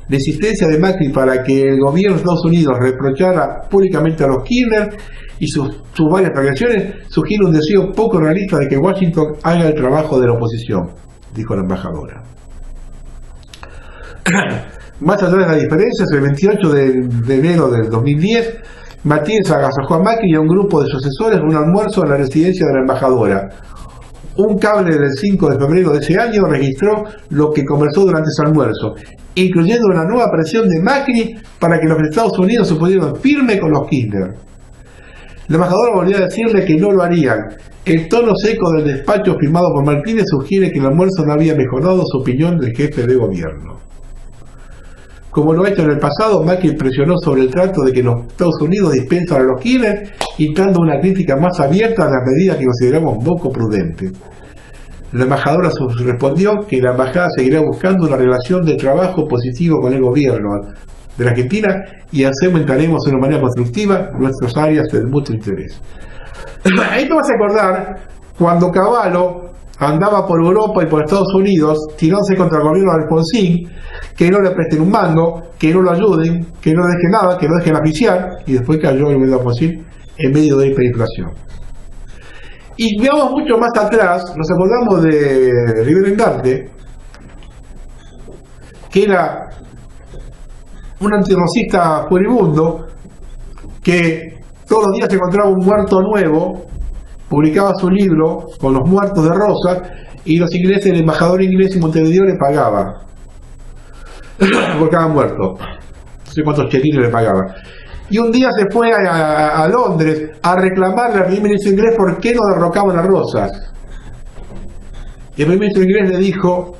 La insistencia de Macri para que el gobierno de Estados Unidos reprochara públicamente a los Kirchner y sus varias transgresiones sugiere un deseo poco realista de que Washington haga el trabajo de la oposición, dijo la embajadora. Más allá de las diferencias, el 28 de enero del 2010, Martínez agasajó a Macri y a un grupo de sus asesores en un almuerzo en la residencia de la embajadora. Un cable del 5 de febrero de ese año registró lo que conversó durante ese almuerzo, incluyendo una nueva presión de Macri para que los Estados Unidos se pusieran firme con los Kirchner. La embajadora volvió a decirle que no lo harían. El tono seco del despacho firmado por Martínez sugiere que el almuerzo no había mejorado su opinión del jefe de gobierno. Como lo ha hecho en el pasado, Macri presionó sobre el trato de que los Estados Unidos dispensan a los Kirchner, dando una crítica más abierta a las medidas que consideramos poco prudentes. La embajadora respondió que la embajada seguirá buscando una relación de trabajo positivo con el gobierno de la Argentina y así aumentaremos de una manera constructiva nuestras áreas de mutuo interés. Esto vas a acordar cuando Cavallo andaba por Europa y por Estados Unidos tirándose contra el gobierno de Alfonsín, que no le presten un mango, que no lo ayuden, que no dejen nada, que no dejen oficiar, y después cayó el gobierno de Alfonsín en medio de hiperinflación. Y veamos mucho más atrás, nos acordamos de Rivera Endarte, que era un antirrocista furibundo que todos los días se encontraba un muerto nuevo, publicaba su libro con los muertos de Rosa y los ingleses, el embajador inglés en Montevideo le pagaba por cada muerto, no sé cuántos chelines le pagaba. Y un día se fue a Londres a reclamarle al primer ministro inglés por qué no derrocaban a Rosas. Y el primer ministro inglés le dijo: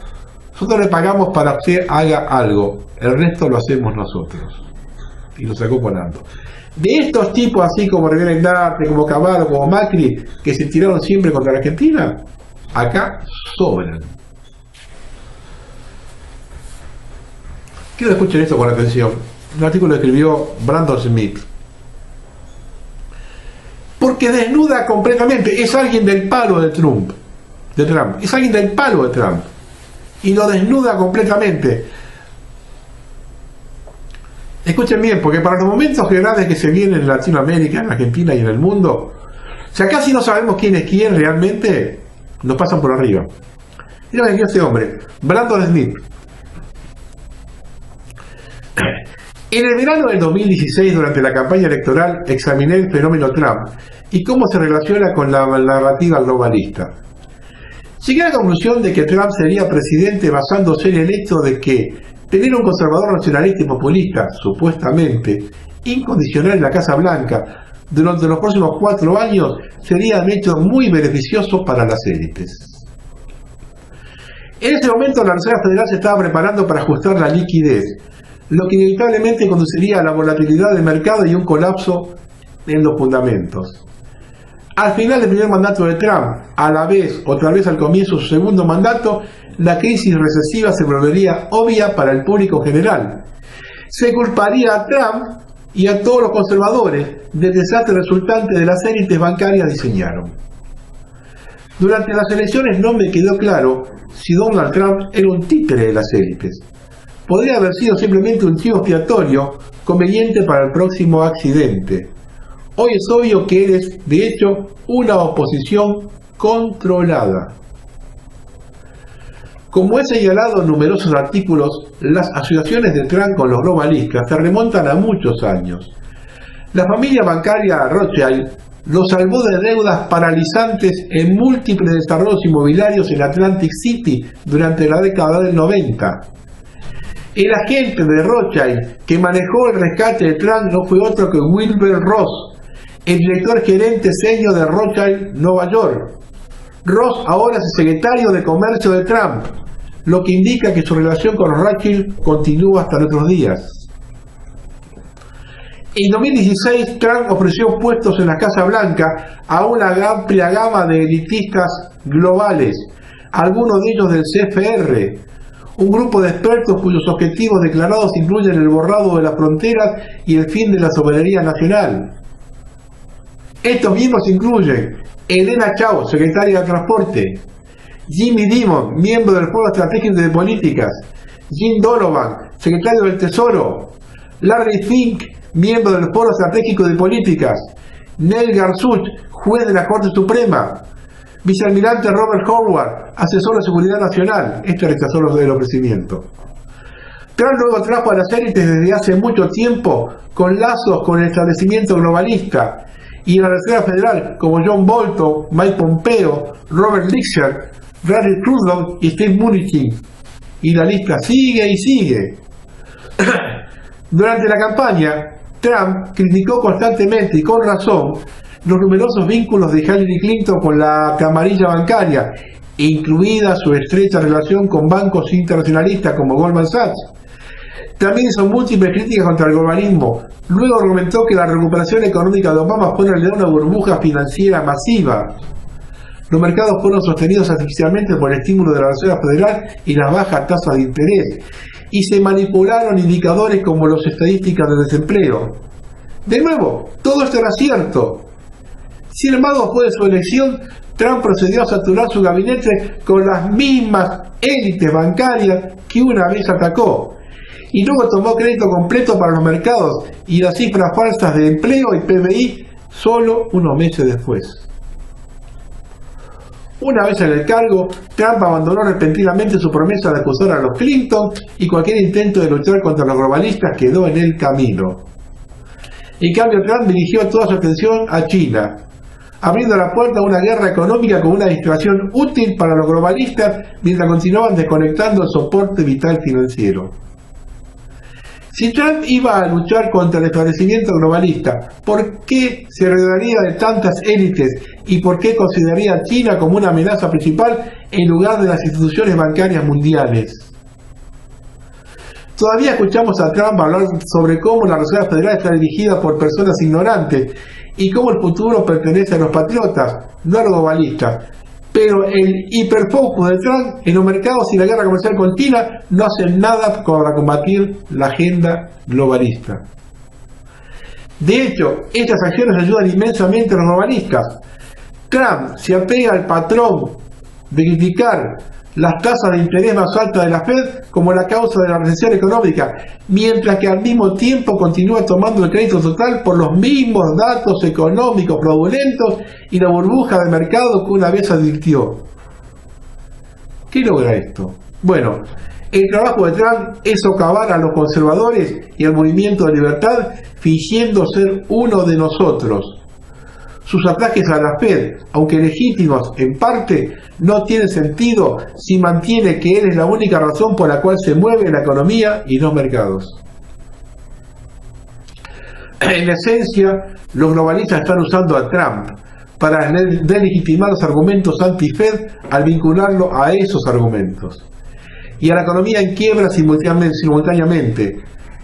nosotros le pagamos para que usted haga algo, el resto lo hacemos nosotros. Y lo sacó volando. De estos tipos así como Rivera Endarte, como Cavallo, como Macri, que se tiraron siempre contra la Argentina, acá sobran. Quiero que escuchen esto con atención. Un artículo que escribió Brandon Smith. Porque desnuda completamente, es alguien del palo de Trump. Es alguien del palo de Trump. Y lo desnuda completamente. Escuchen bien, porque para los momentos graves que se vienen en Latinoamérica, en Argentina y en el mundo, si acá sí no sabemos quién es quién realmente, nos pasan por arriba. Mira aquí este hombre, Brandon Smith. En el verano del 2016, durante la campaña electoral, examiné el fenómeno Trump y cómo se relaciona con la narrativa globalista. Llegué a la conclusión de que Trump sería presidente basándose en el hecho de que tener un conservador nacionalista y populista, supuestamente incondicional en la Casa Blanca, durante los próximos 4 años, sería un hecho muy beneficioso para las élites. En ese momento la Reserva Federal se estaba preparando para ajustar la liquidez, lo que inevitablemente conduciría a la volatilidad del mercado y un colapso en los fundamentos. Al final del primer mandato de Trump, a la vez o tal vez al comienzo de su segundo mandato, la crisis recesiva se volvería obvia para el público general. Se culparía a Trump y a todos los conservadores del desastre resultante de las élites bancarias diseñaron. Durante las elecciones no me quedó claro si Donald Trump era un títere de las élites. Podría haber sido simplemente un chivo expiatorio conveniente para el próximo accidente. Hoy es obvio que él es, de hecho, una oposición controlada. Como he señalado en numerosos artículos, las asociaciones de Trump con los globalistas se remontan a muchos años. La familia bancaria Rothschild lo salvó de deudas paralizantes en múltiples desarrollos inmobiliarios en Atlantic City durante la década del 90. El agente de Rothschild que manejó el rescate de Trump no fue otro que Wilbur Ross, el director gerente senior de Rothschild Nueva York. Ross ahora es el secretario de Comercio de Trump, lo que indica que su relación con Rothschild continúa hasta nuestros días. En 2016, Trump ofreció puestos en la Casa Blanca a una amplia gama de elitistas globales, algunos de ellos del CFR, un grupo de expertos cuyos objetivos declarados incluyen el borrado de las fronteras y el fin de la soberanía nacional. Estos miembros incluyen Elena Chao, secretaria de Transporte; Jimmy Dimon, miembro del Foro Estratégico de Políticas; Jim Donovan, secretario del Tesoro; Larry Fink, miembro del Foro Estratégico de Políticas; Neil Gorsuch, juez de la Corte Suprema; vicealmirante Robert Howard, asesor de seguridad nacional. Este rechazó el ofrecimiento. Trump luego trajo a las élites desde hace mucho tiempo con lazos con el establecimiento globalista y la Reserva Federal, como John Bolton, Mike Pompeo, Robert Lighthizer, Larry Kudlow y Steve Mnuchin. Y la lista sigue y sigue. Durante la campaña, Trump criticó constantemente y con razón los numerosos vínculos de Hillary Clinton con la camarilla bancaria, incluida su estrecha relación con bancos internacionalistas como Goldman Sachs. También hizo múltiples críticas contra el globalismo. Luego argumentó que la recuperación económica de Obama fue en realidad una burbuja financiera masiva. Los mercados fueron sostenidos artificialmente por el estímulo de la Reserva Federal y las bajas tasas de interés, y se manipularon indicadores como las estadísticas de desempleo. De nuevo, todo esto era cierto. Sin embargo, después de su elección, Trump procedió a saturar su gabinete con las mismas élites bancarias que una vez atacó, y luego tomó crédito completo para los mercados y las cifras falsas de empleo y PBI solo unos meses después. Una vez en el cargo, Trump abandonó repentinamente su promesa de acusar a los Clinton y cualquier intento de luchar contra los globalistas quedó en el camino. En cambio, Trump dirigió toda su atención a China, abriendo la puerta a una guerra económica con una distracción útil para los globalistas mientras continuaban desconectando el soporte vital financiero. Si Trump iba a luchar contra el establecimiento globalista, ¿por qué se rodearía de tantas élites y por qué consideraría a China como una amenaza principal en lugar de las instituciones bancarias mundiales? Todavía escuchamos a Trump hablar sobre cómo la Reserva Federal está dirigida por personas ignorantes y cómo el futuro pertenece a los patriotas, no a los globalistas. Pero el hiperfocus de Trump en los mercados y la guerra comercial con China no hacen nada para combatir la agenda globalista. De hecho, estas acciones ayudan inmensamente a los globalistas. Trump se apega al patrón de criticar las tasas de interés más altas de la Fed como la causa de la recesión económica, mientras que al mismo tiempo continúa tomando el crédito total por los mismos datos económicos fraudulentos y la burbuja de mercado que una vez advirtió. ¿Qué logra esto? Bueno, el trabajo de Trump es socavar a los conservadores y al movimiento de libertad fingiendo ser uno de nosotros. Sus ataques a la Fed, aunque legítimos en parte, no tienen sentido si mantiene que él es la única razón por la cual se mueve la economía y los mercados. En esencia, los globalistas están usando a Trump para delegitimar los argumentos anti-Fed al vincularlo a esos argumentos. Y a la economía en quiebra simultáneamente.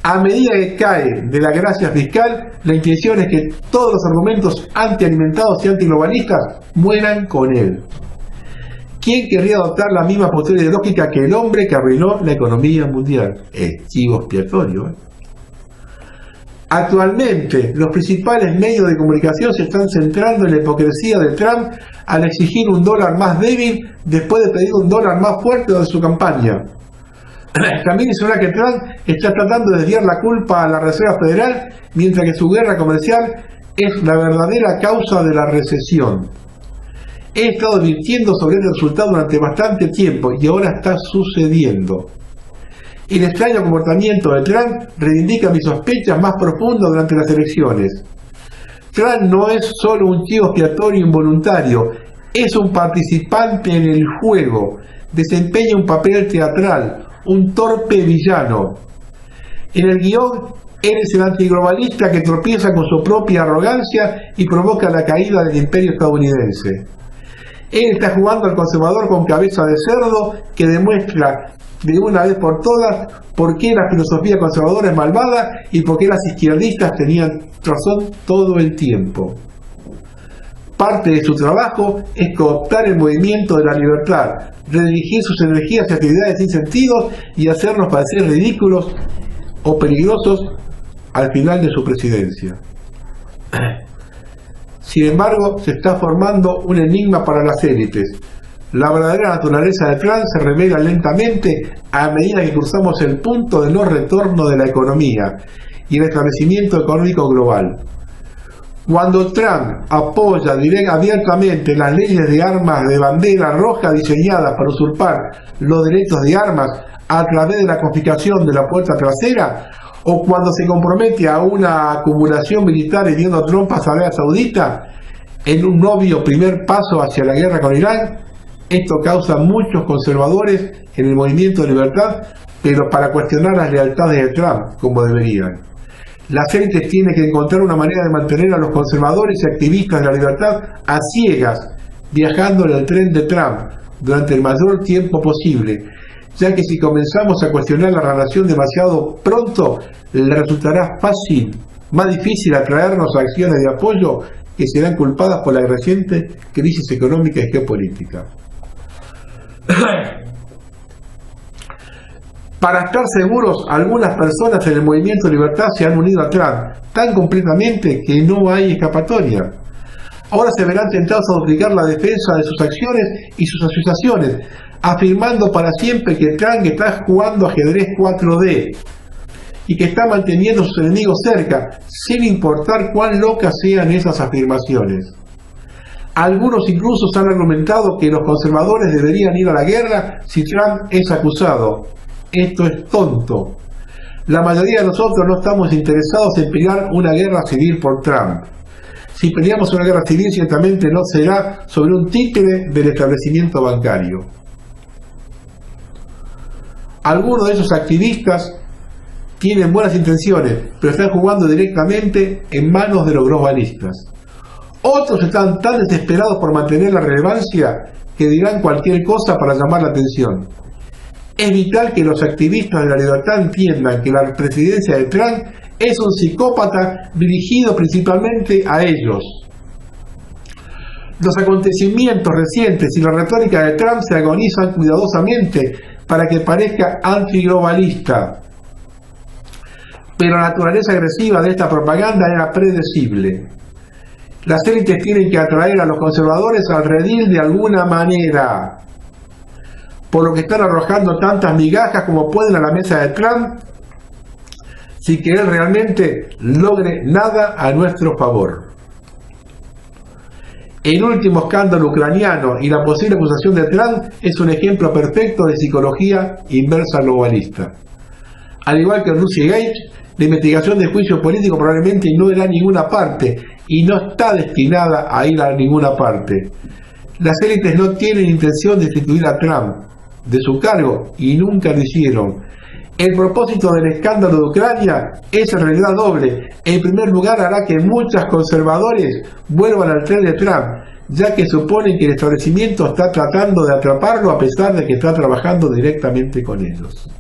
A medida que cae de la gracia fiscal, la intención es que todos los argumentos antialimentados y antiglobalistas mueran con él. ¿Quién querría adoptar la misma postura ideológica que el hombre que arruinó la economía mundial? Es chivo expiatorio, ¿eh? Actualmente, los principales medios de comunicación se están centrando en la hipocresía de Trump al exigir un dólar más débil después de pedir un dólar más fuerte de su campaña. También es verdad que Trump está tratando de desviar la culpa a la Reserva Federal, mientras que su guerra comercial es la verdadera causa de la recesión. He estado advirtiendo sobre este resultado durante bastante tiempo y ahora está sucediendo. El extraño comportamiento de Trump reivindica mis sospechas más profundas durante las elecciones. Trump no es solo un chivo expiatorio involuntario, es un participante en el juego, desempeña un papel teatral, un torpe villano. En el guión, él es el antiglobalista que tropieza con su propia arrogancia y provoca la caída del imperio estadounidense. Él está jugando al conservador con cabeza de cerdo que demuestra de una vez por todas por qué la filosofía conservadora es malvada y por qué las izquierdistas tenían razón todo el tiempo. Parte de su trabajo es cooptar el movimiento de la libertad, redirigir sus energías y actividades sin sentido y hacernos parecer ridículos o peligrosos al final de su presidencia. Sin embargo, se está formando un enigma para las élites. La verdadera naturaleza de Trump se revela lentamente a medida que cruzamos el punto de no retorno de la economía y el establecimiento económico global. Cuando Trump apoya abiertamente las leyes de armas de bandera roja diseñadas para usurpar los derechos de armas a través de la confiscación de la puerta trasera, o cuando se compromete a una acumulación militar enviando tropas a Arabia Saudita en un obvio primer paso hacia la guerra con Irán, esto causa muchos conservadores en el movimiento de libertad, pero para cuestionar las lealtades de Trump, como deberían. Las élites tienen que encontrar una manera de mantener a los conservadores y activistas de la libertad a ciegas, viajando en el tren de Trump durante el mayor tiempo posible, ya que si comenzamos a cuestionar la relación demasiado pronto, le resultará más difícil atraernos a acciones de apoyo que serán culpadas por la reciente crisis económica y geopolítica. Para estar seguros, algunas personas en el movimiento de libertad se han unido a Trump tan completamente que no hay escapatoria. Ahora se verán tentados a duplicar la defensa de sus acciones y sus asociaciones, afirmando para siempre que Trump está jugando ajedrez 4D y que está manteniendo a sus enemigos cerca, sin importar cuán locas sean esas afirmaciones. Algunos incluso han argumentado que los conservadores deberían ir a la guerra si Trump es acusado. Esto es tonto. La mayoría de nosotros no estamos interesados en pelear una guerra civil por Trump. Si peleamos una guerra civil, ciertamente no será sobre un títere del establecimiento bancario. Algunos de esos activistas tienen buenas intenciones, pero están jugando directamente en manos de los globalistas. Otros están tan desesperados por mantener la relevancia que dirán cualquier cosa para llamar la atención. Es vital que los activistas de la libertad entiendan que la presidencia de Trump es un psicópata dirigido principalmente a ellos. Los acontecimientos recientes y la retórica de Trump se agonizan cuidadosamente para que parezca antiglobalista. Pero la naturaleza agresiva de esta propaganda era predecible. Las élites tienen que atraer a los conservadores al redil de alguna manera, por lo que están arrojando tantas migajas como pueden a la mesa de Trump, sin que él realmente logre nada a nuestro favor. El último escándalo ucraniano y la posible acusación de Trump es un ejemplo perfecto de psicología inversa globalista. Al igual que Russiagate, la investigación del juicio político probablemente no irá a ninguna parte y no está destinada a ir a ninguna parte. Las élites no tienen intención de destituir a Trump de su cargo y nunca lo hicieron. El propósito del escándalo de Ucrania es en realidad doble. En primer lugar, hará que muchos conservadores vuelvan al tren de Trump, ya que suponen que el establecimiento está tratando de atraparlo a pesar de que está trabajando directamente con ellos.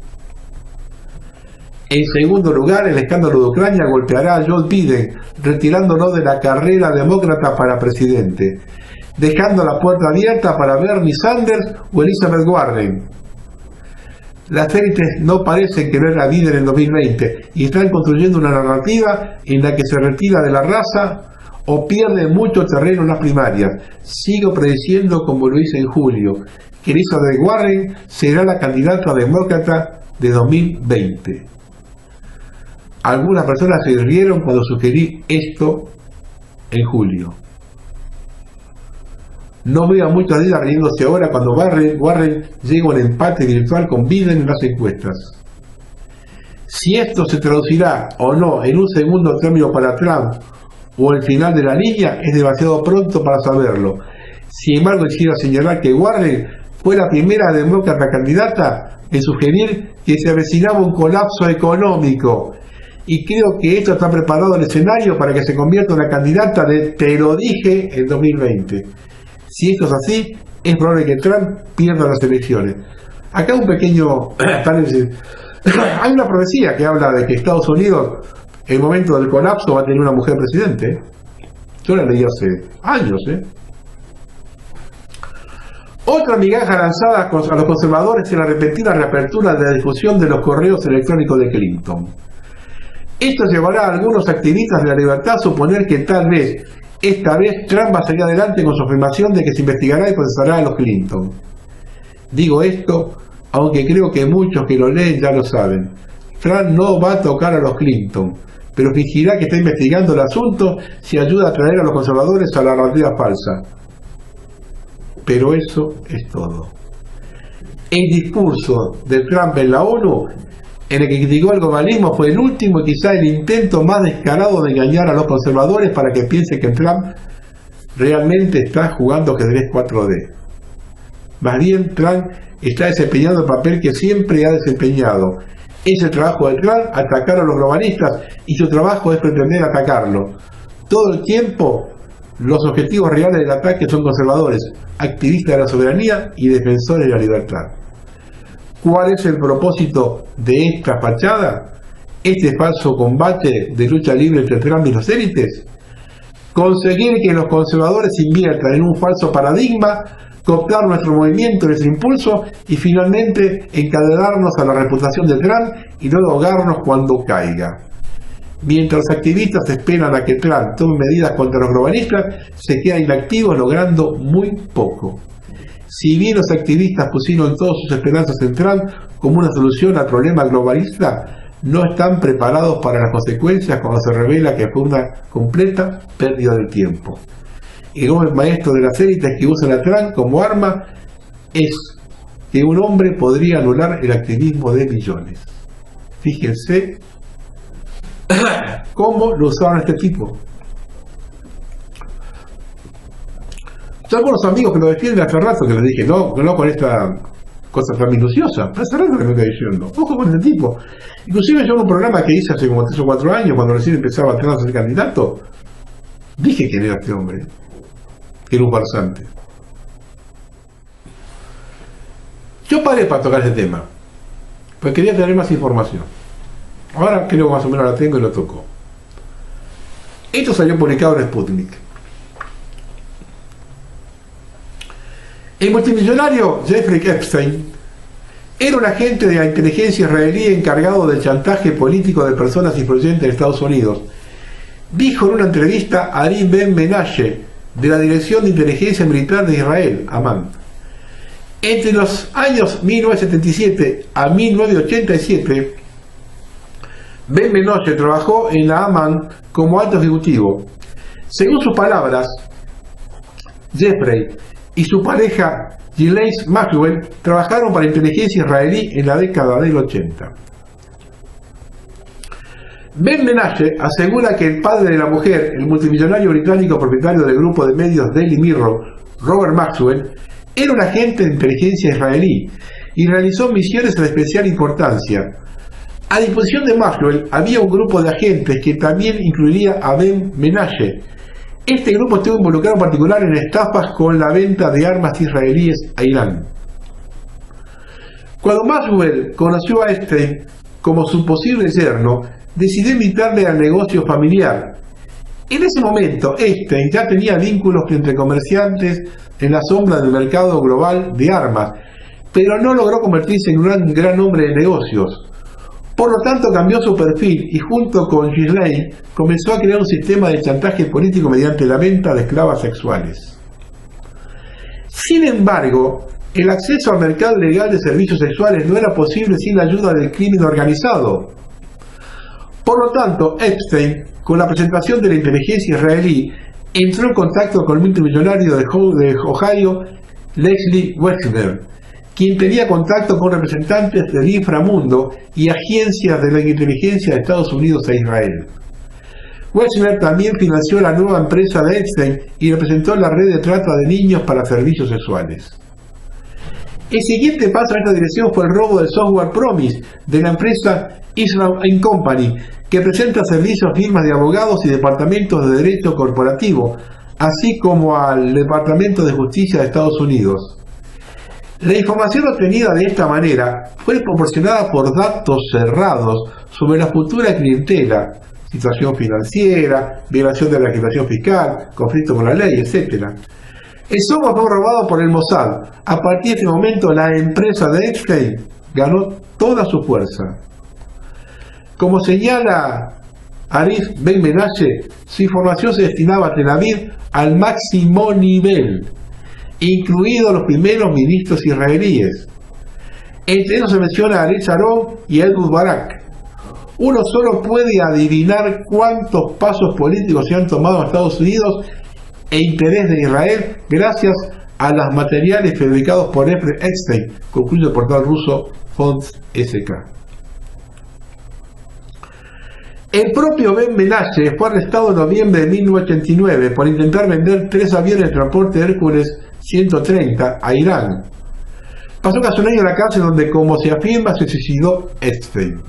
En segundo lugar, el escándalo de Ucrania golpeará a Joe Biden, retirándolo de la carrera demócrata para presidente, dejando la puerta abierta para Bernie Sanders o Elizabeth Warren. Las élites no parecen querer a Biden en 2020 y están construyendo una narrativa en la que se retira de la raza o pierde mucho terreno en las primarias. Sigo prediciendo, como lo hice en julio, que Elizabeth Warren será la candidata demócrata de 2020. Algunas personas se rieron cuando sugerí esto en julio. No veo a muchos días riéndose ahora cuando Warren llega a un empate virtual con Biden en las encuestas. Si esto se traducirá o no en un segundo término para Trump o el final de la línea es demasiado pronto para saberlo. Sin embargo, quisiera señalar que Warren fue la primera demócrata candidata en sugerir que se avecinaba un colapso económico. Y creo que esto está preparado el escenario para que se convierta en la candidata de "te lo dije" en 2020. Si esto es así, es probable que Trump pierda las elecciones. Acá un pequeño paréntesis. Hay una profecía que habla de que Estados Unidos, en el momento del colapso, va a tener una mujer presidente. Yo la leí hace años. Otra migaja lanzada a los conservadores es la repentina reapertura de la discusión de los correos electrónicos de Clinton. Esto llevará a algunos activistas de la libertad a suponer que tal vez, esta vez, Trump va a salir adelante con su afirmación de que se investigará y procesará a los Clinton. Digo esto, aunque creo que muchos que lo leen ya lo saben. Trump no va a tocar a los Clinton, pero fingirá que está investigando el asunto si ayuda a traer a los conservadores a la narrativa falsa. Pero eso es todo. El discurso de Trump en la ONU, en el que criticó el globalismo, fue el último y quizá el intento más descarado de engañar a los conservadores para que piensen que Trump realmente está jugando ajedrez 4D. Más bien, Trump está desempeñando el papel que siempre ha desempeñado. Es el trabajo de Trump atacar a los globalistas y su trabajo es pretender atacarlo. Todo el tiempo, los objetivos reales del ataque son conservadores, activistas de la soberanía y defensores de la libertad. ¿Cuál es el propósito de esta fachada? ¿Este falso combate de lucha libre entre Trump y los élites? Conseguir que los conservadores inviertan en un falso paradigma, cooptar nuestro movimiento, nuestro impulso y finalmente encadenarnos a la reputación de Trump y luego ahogarnos cuando caiga. Mientras los activistas esperan a que Trump tome medidas contra los globalistas, se quedan inactivos logrando muy poco. Si bien los activistas pusieron todas sus esperanzas en Trump como una solución al problema globalista, no están preparados para las consecuencias cuando se revela que fue una completa pérdida del tiempo. Y como el maestro de las élites que usan a Trump como arma es que un hombre podría anular el activismo de millones. Fíjense cómo lo usaron a este tipo. Yo algunos amigos que lo defienden hace rato que les dije, no con esta cosa tan minuciosa, hace rato que me estoy diciendo, ojo con este tipo. Inclusive yo en un programa que hice hace como 3 o 4 años, cuando recién empezaba a ser candidato, dije quién era este hombre, que era un farsante. Yo paré para tocar ese tema, pues quería tener más información. Ahora creo que más o menos la tengo y lo tocó. Esto salió publicado en Sputnik. El multimillonario Jeffrey Epstein era un agente de la inteligencia israelí encargado del chantaje político de personas influyentes de Estados Unidos. Dijo en una entrevista a Ari Ben Menashe, de la Dirección de Inteligencia Militar de Israel, Amán: entre los años 1977 a 1987, Ben Menashe trabajó en la Amán como alto ejecutivo. Según sus palabras, Jeffrey y su pareja Ghislaine Maxwell trabajaron para la inteligencia israelí en la década del 80. Ben Menashe asegura que el padre de la mujer, el multimillonario británico propietario del grupo de medios Daily Mirror, Robert Maxwell, era un agente de inteligencia israelí y realizó misiones de especial importancia. A disposición de Maxwell había un grupo de agentes que también incluiría a Ben Menashe. Este grupo estuvo involucrado en particular en estafas con la venta de armas israelíes a Irán. Cuando Maxwell conoció a Epstein como su posible yerno, decidió invitarle al negocio familiar. En ese momento, Epstein ya tenía vínculos entre comerciantes en la sombra del mercado global de armas, pero no logró convertirse en un gran hombre de negocios. Por lo tanto, cambió su perfil y junto con Ghislaine comenzó a crear un sistema de chantaje político mediante la venta de esclavas sexuales. Sin embargo, el acceso al mercado legal de servicios sexuales no era posible sin la ayuda del crimen organizado. Por lo tanto, Epstein, con la presentación de la inteligencia israelí, entró en contacto con el multimillonario de Ohio, Leslie Wexner, quien tenía contacto con representantes del inframundo y agencias de la inteligencia de Estados Unidos e Israel. Wexner también financió la nueva empresa de Epstein y representó la red de trata de niños para servicios sexuales. El siguiente paso en esta dirección fue el robo del software Promise de la empresa Israel Company, que presenta servicios a firmas de abogados y departamentos de derecho corporativo, así como al Departamento de Justicia de Estados Unidos. La información obtenida de esta manera fue proporcionada por datos cerrados sobre la futura clientela, situación financiera, violación de la legislación fiscal, conflicto con la ley, etc. El software fue robado por el Mossad. A partir de este momento, la empresa de Epstein ganó toda su fuerza. Como señala Arif Ben Menashe, su información se destinaba a Tel Aviv al máximo nivel, incluidos los primeros ministros israelíes. Entre ellos se menciona a Ariel Sharon y a Ehud Barak. Uno solo puede adivinar cuántos pasos políticos se han tomado en Estados Unidos e interés de Israel gracias a los materiales fabricados por Epstein, concluye el portal ruso Fonts.sk. El propio Ben Menashe fue arrestado en noviembre de 1989 por intentar vender 3 aviones de transporte Hércules 130 a Irán. Pasó casi un año en la cárcel donde, como se afirma, se suicidó Epstein.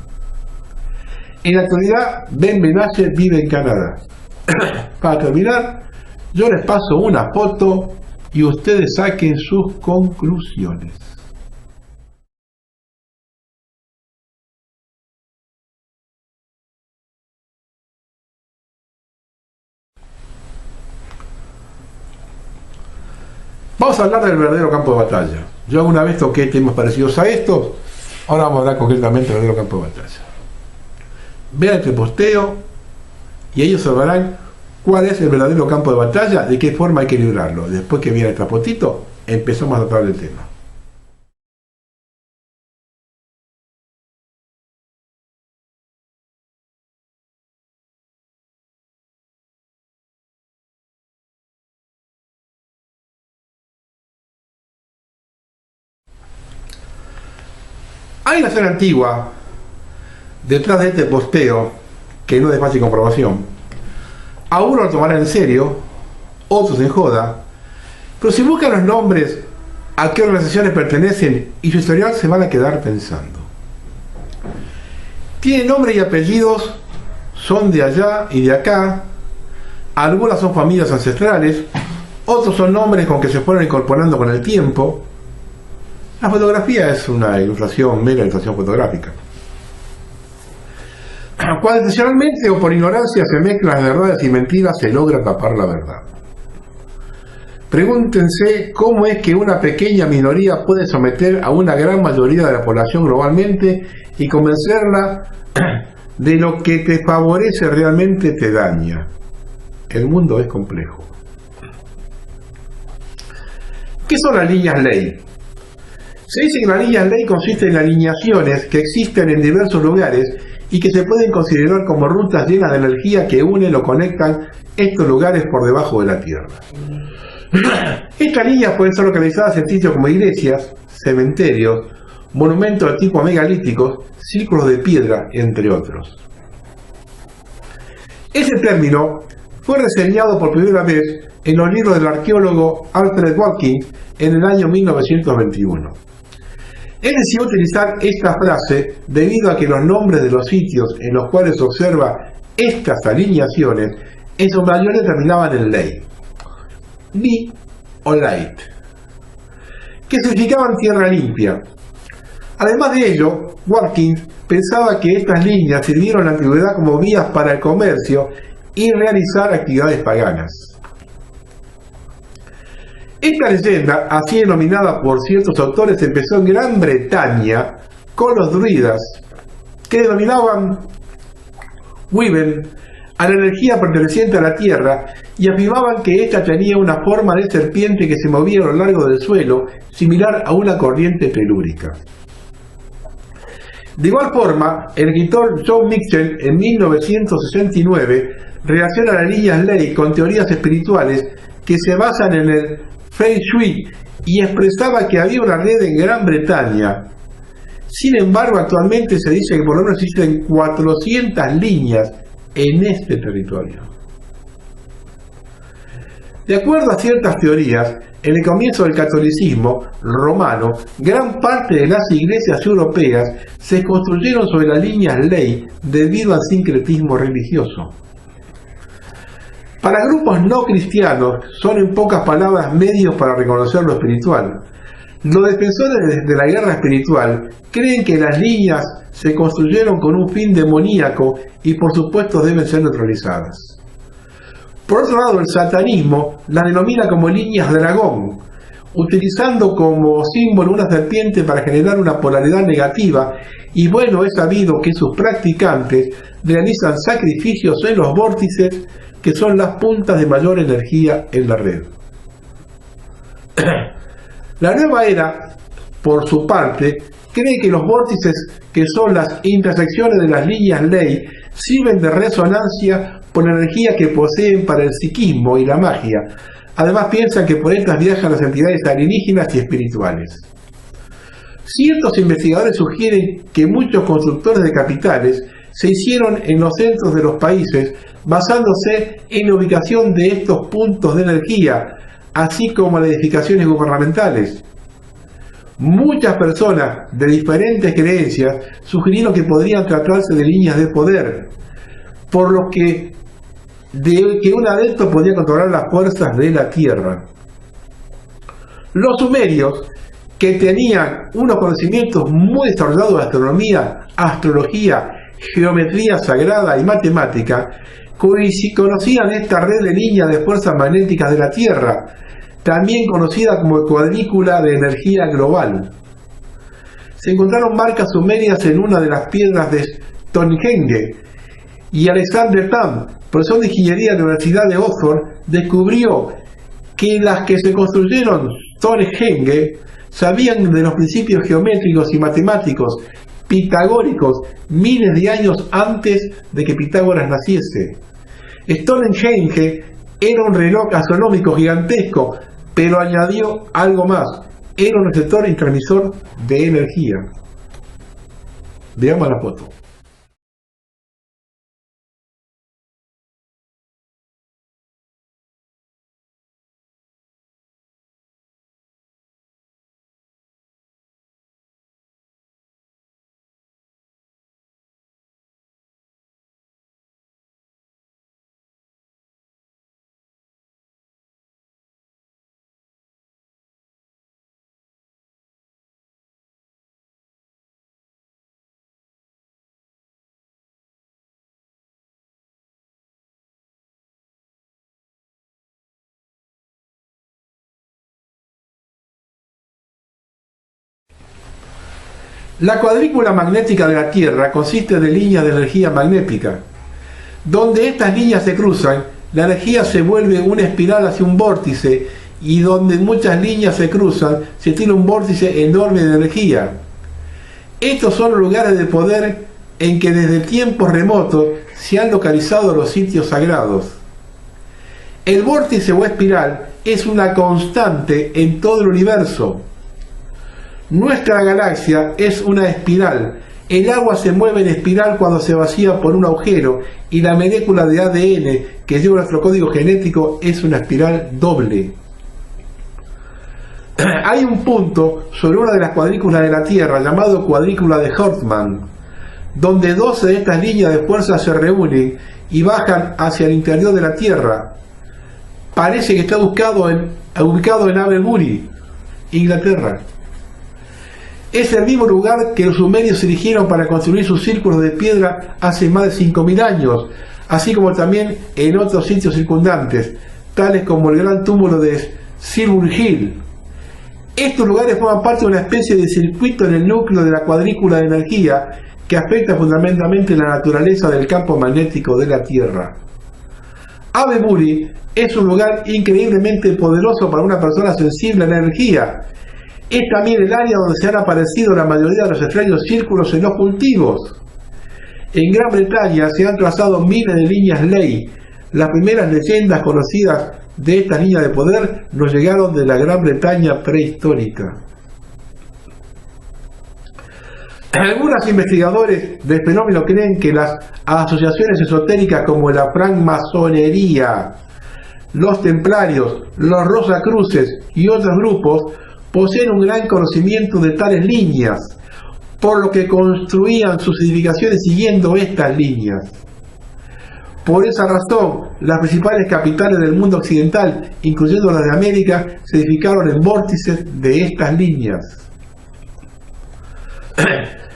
En la actualidad, Ben Menashe vive en Canadá. Para terminar, yo les paso una foto y ustedes saquen sus conclusiones. Vamos a hablar del verdadero campo de batalla. Yo alguna vez toqué temas parecidos a estos, ahora vamos a hablar concretamente del verdadero campo de batalla. Vean este posteo y ellos sabrán cuál es el verdadero campo de batalla, de qué forma hay que librarlo. Después que viene el trapotito, empezamos a tratar el tema. Hay una escena antigua detrás de este posteo que no es de fácil comprobación. A uno lo tomarán en serio, otros en joda, pero si buscan los nombres a qué organizaciones pertenecen y su historial, se van a quedar pensando. Tienen nombre y apellidos, son de allá y de acá, algunas son familias ancestrales, otros son nombres con que se fueron incorporando con el tiempo. La fotografía es una ilustración, mera ilustración fotográfica. Cuando intencionalmente o por ignorancia se mezclan verdades y mentiras, se logra tapar la verdad. Pregúntense cómo es que una pequeña minoría puede someter a una gran mayoría de la población globalmente y convencerla de lo que te favorece realmente te daña. El mundo es complejo. ¿Qué son las líneas ley? Se dice que las líneas ley consisten en alineaciones que existen en diversos lugares y que se pueden considerar como rutas llenas de energía que unen o conectan estos lugares por debajo de la Tierra. Estas líneas pueden ser localizadas en sitios como iglesias, cementerios, monumentos de tipo megalíticos, círculos de piedra, entre otros. Ese término fue reseñado por primera vez en los libros del arqueólogo Alfred Watkins en el año 1921. Él decidió utilizar esta frase debido a que los nombres de los sitios en los cuales se observa estas alineaciones en su mayoría terminaban en ley, Li o Light, que significaban tierra limpia. Además de ello, Watkins pensaba que estas líneas sirvieron en la antigüedad como vías para el comercio y realizar actividades paganas. Esta leyenda, así denominada por ciertos autores, empezó en Gran Bretaña con los druidas, que denominaban Wyvern a la energía perteneciente a la tierra y afirmaban que ésta tenía una forma de serpiente que se movía a lo largo del suelo, similar a una corriente telúrica. De igual forma, el escritor John Mitchell en 1969 relaciona las líneas ley con teorías espirituales que se basan en el Feng Shui y expresaba que había una red en Gran Bretaña. Sin embargo, actualmente se dice que por lo menos existen 400 líneas en este territorio. De acuerdo a ciertas teorías, en el comienzo del catolicismo romano, gran parte de las iglesias europeas se construyeron sobre las líneas ley debido al sincretismo religioso. Para grupos no cristianos son en pocas palabras medios para reconocer lo espiritual. Los defensores de la guerra espiritual creen que las líneas se construyeron con un fin demoníaco y por supuesto deben ser neutralizadas. Por otro lado, el satanismo las denomina como líneas dragón, utilizando como símbolo una serpiente para generar una polaridad negativa, y bueno, es sabido que sus practicantes realizan sacrificios en los vórtices, que son las puntas de mayor energía en la red. La nueva era, por su parte, cree que los vórtices, que son las intersecciones de las líneas ley, sirven de resonancia por la energía que poseen para el psiquismo y la magia. Además piensan que por estas viajan las entidades alienígenas y espirituales. Ciertos investigadores sugieren que muchos constructores de capitales se hicieron en los centros de los países basándose en la ubicación de estos puntos de energía, así como las edificaciones gubernamentales. Muchas personas de diferentes creencias sugirieron que podrían tratarse de líneas de poder, por lo que un adepto podía controlar las fuerzas de la Tierra. Los sumerios, que tenían unos conocimientos muy desarrollados de astronomía, astrología, geometría sagrada y matemática, conocían esta red de líneas de fuerzas magnéticas de la Tierra, también conocida como cuadrícula de energía global. Se encontraron marcas sumerias en una de las piedras de Stonehenge, y Alexander Tam, profesor de ingeniería de la Universidad de Oxford, descubrió que las que se construyeron Stonehenge sabían de los principios geométricos y matemáticos pitagóricos miles de años antes de que Pitágoras naciese. Stonehenge era un reloj astronómico gigantesco, pero añadió algo más: era un receptor y transmisor de energía. Veamos la foto. La cuadrícula magnética de la Tierra consiste de líneas de energía magnética. Donde estas líneas se cruzan, la energía se vuelve una espiral hacia un vórtice, y donde muchas líneas se cruzan, se tiene un vórtice enorme de energía. Estos son lugares de poder en que desde tiempos remotos se han localizado los sitios sagrados. El vórtice o espiral es una constante en todo el universo. Nuestra galaxia es una espiral. El agua se mueve en espiral cuando se vacía por un agujero, y la molécula de ADN que lleva nuestro código genético es una espiral doble. Hay un punto sobre una de las cuadrículas de la Tierra llamado cuadrícula de Hartmann, donde 12 de estas líneas de fuerza se reúnen y bajan hacia el interior de la Tierra. Parece que está ubicado en Avebury, Inglaterra. Es el mismo lugar que los sumerios eligieron para construir sus círculos de piedra hace más de 5.000 años, así como también en otros sitios circundantes, tales como el gran túmulo de Silver Hill. Estos lugares forman parte de una especie de circuito en el núcleo de la cuadrícula de energía que afecta fundamentalmente la naturaleza del campo magnético de la Tierra. Avebury es un lugar increíblemente poderoso para una persona sensible a la energía. Es también el área donde se han aparecido la mayoría de los extraños círculos en los cultivos. En Gran Bretaña se han trazado miles de líneas ley. Las primeras leyendas conocidas de estas líneas de poder nos llegaron de la Gran Bretaña prehistórica. Algunos investigadores del fenómeno creen que las asociaciones esotéricas como la francmasonería, los templarios, los rosacruces y otros grupos poseen un gran conocimiento de tales líneas, por lo que construían sus edificaciones siguiendo estas líneas. Por esa razón, las principales capitales del mundo occidental, incluyendo las de América, se edificaron en vórtices de estas líneas.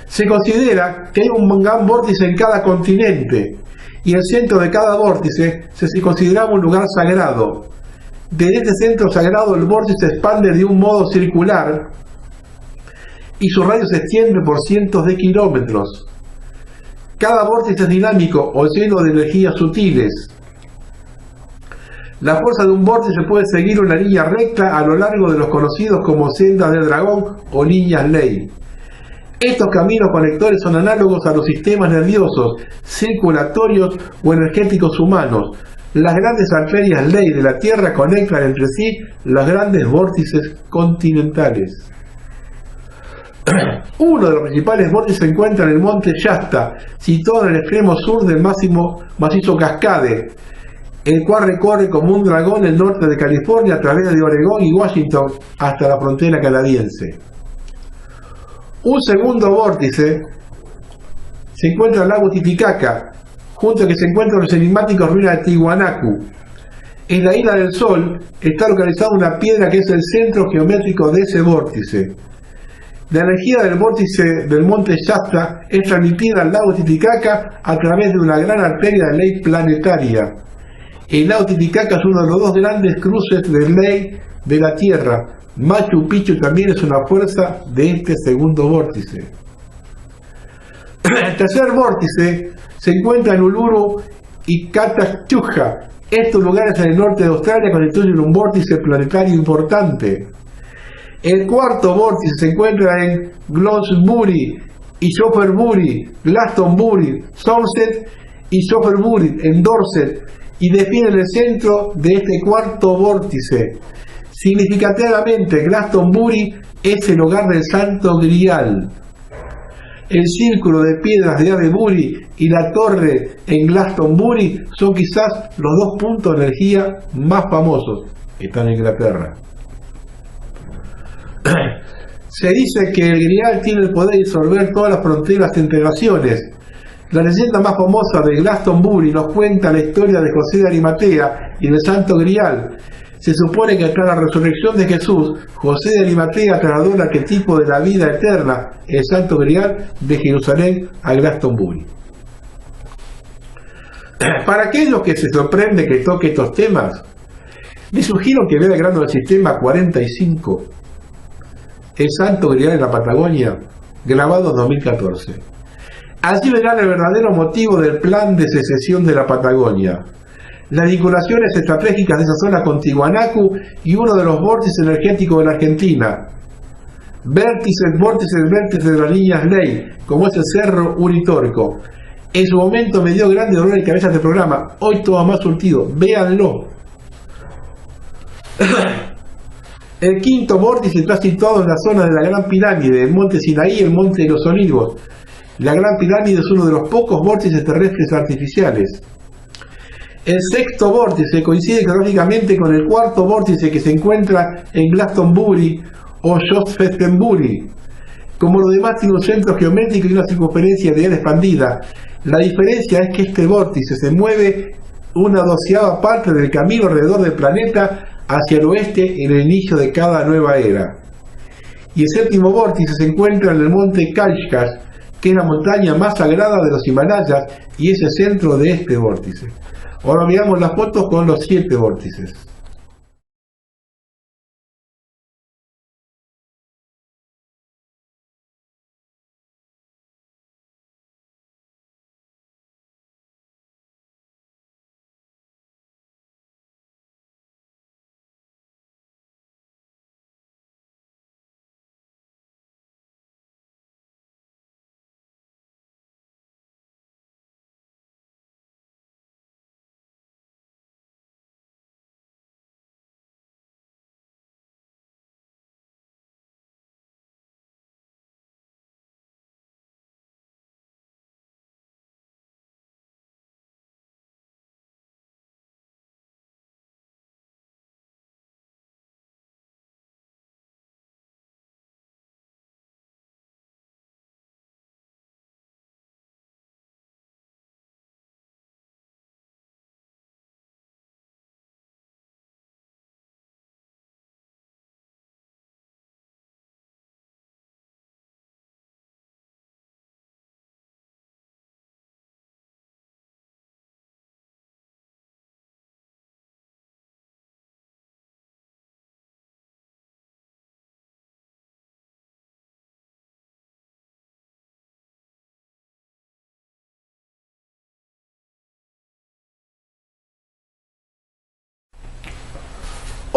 Se considera que hay un gran vórtice en cada continente, y el centro de cada vórtice se consideraba un lugar sagrado. Desde este centro sagrado el vórtice se expande de un modo circular y su radio se extiende por cientos de kilómetros. Cada vórtice es dinámico o lleno de energías sutiles. La fuerza de un vórtice puede seguir una línea recta a lo largo de los conocidos como sendas del dragón o líneas ley. Estos caminos conectores son análogos a los sistemas nerviosos, circulatorios o energéticos humanos. Las grandes arterias ley de la Tierra conectan entre sí los grandes vórtices continentales. Uno de los principales vórtices se encuentra en el monte Shasta, situado en el extremo sur del macizo Cascade, el cual recorre como un dragón el norte de California a través de Oregón y Washington hasta la frontera canadiense. Un segundo vórtice se encuentra en el lago Titicaca, junto a que se encuentran los enigmáticos ruinas de Tiwanaku. En la isla del Sol está localizada una piedra que es el centro geométrico de ese vórtice. La energía del vórtice del monte Shasta es transmitida al lago Titicaca a través de una gran arteria de ley planetaria. El lago Titicaca es uno de los dos grandes cruces de ley de la Tierra. Machu Picchu también es una fuerza de este segundo vórtice. El tercer vórtice se encuentra en Uluru y Katachuja. Estos lugares en el norte de Australia constituyen un vórtice planetario importante. El cuarto vórtice se encuentra en Glastonbury y Shopperbury, Glastonbury, Somerset y Shopperbury en Dorset, y define el centro de este cuarto vórtice. Significativamente, Glastonbury es el hogar del Santo Grial. El círculo de piedras de Avebury y la torre en Glastonbury son quizás los dos puntos de energía más famosos. Están en Inglaterra. Se dice que el Grial tiene el poder de disolver todas las fronteras entre naciones. La leyenda más famosa de Glastonbury nos cuenta la historia de José de Arimatea y del Santo Grial. Se supone que tras la resurrección de Jesús, José de Arimatea trasladó el arquetipo de la vida eterna, el Santo Grial, de Jerusalén a Glastonbury. Para aquellos que se sorprenden que toque estos temas, les sugiero que vea el grano del sistema 45, el Santo Grial en la Patagonia, grabado en 2014. Allí verá el verdadero motivo del plan de secesión de la Patagonia, las vinculaciones estratégicas de esa zona con Tiwanaku y uno de los vórtices energéticos de la Argentina, vértices de las líneas Ley, como es el Cerro Uritorco. En su momento me dio grande dolor de cabeza este programa, hoy todo más surtido, véanlo. El quinto vórtice está situado en la zona de la Gran Pirámide, el monte Sinaí y el monte de los Olivos. La Gran Pirámide es uno de los pocos vórtices terrestres artificiales. El sexto vórtice coincide geográficamente con el cuarto vórtice que se encuentra en Glastonbury o Shaftesbury. Como los demás tiene un centro geométrico y una circunferencia ideal expandida. La diferencia es que este vórtice se mueve una 12ª parte del camino alrededor del planeta hacia el oeste en el inicio de cada nueva era. Y el séptimo vórtice se encuentra en el monte Kashgar, que es la montaña más sagrada de los Himalayas y es el centro de este vórtice. Ahora veamos las fotos con los 7 vórtices.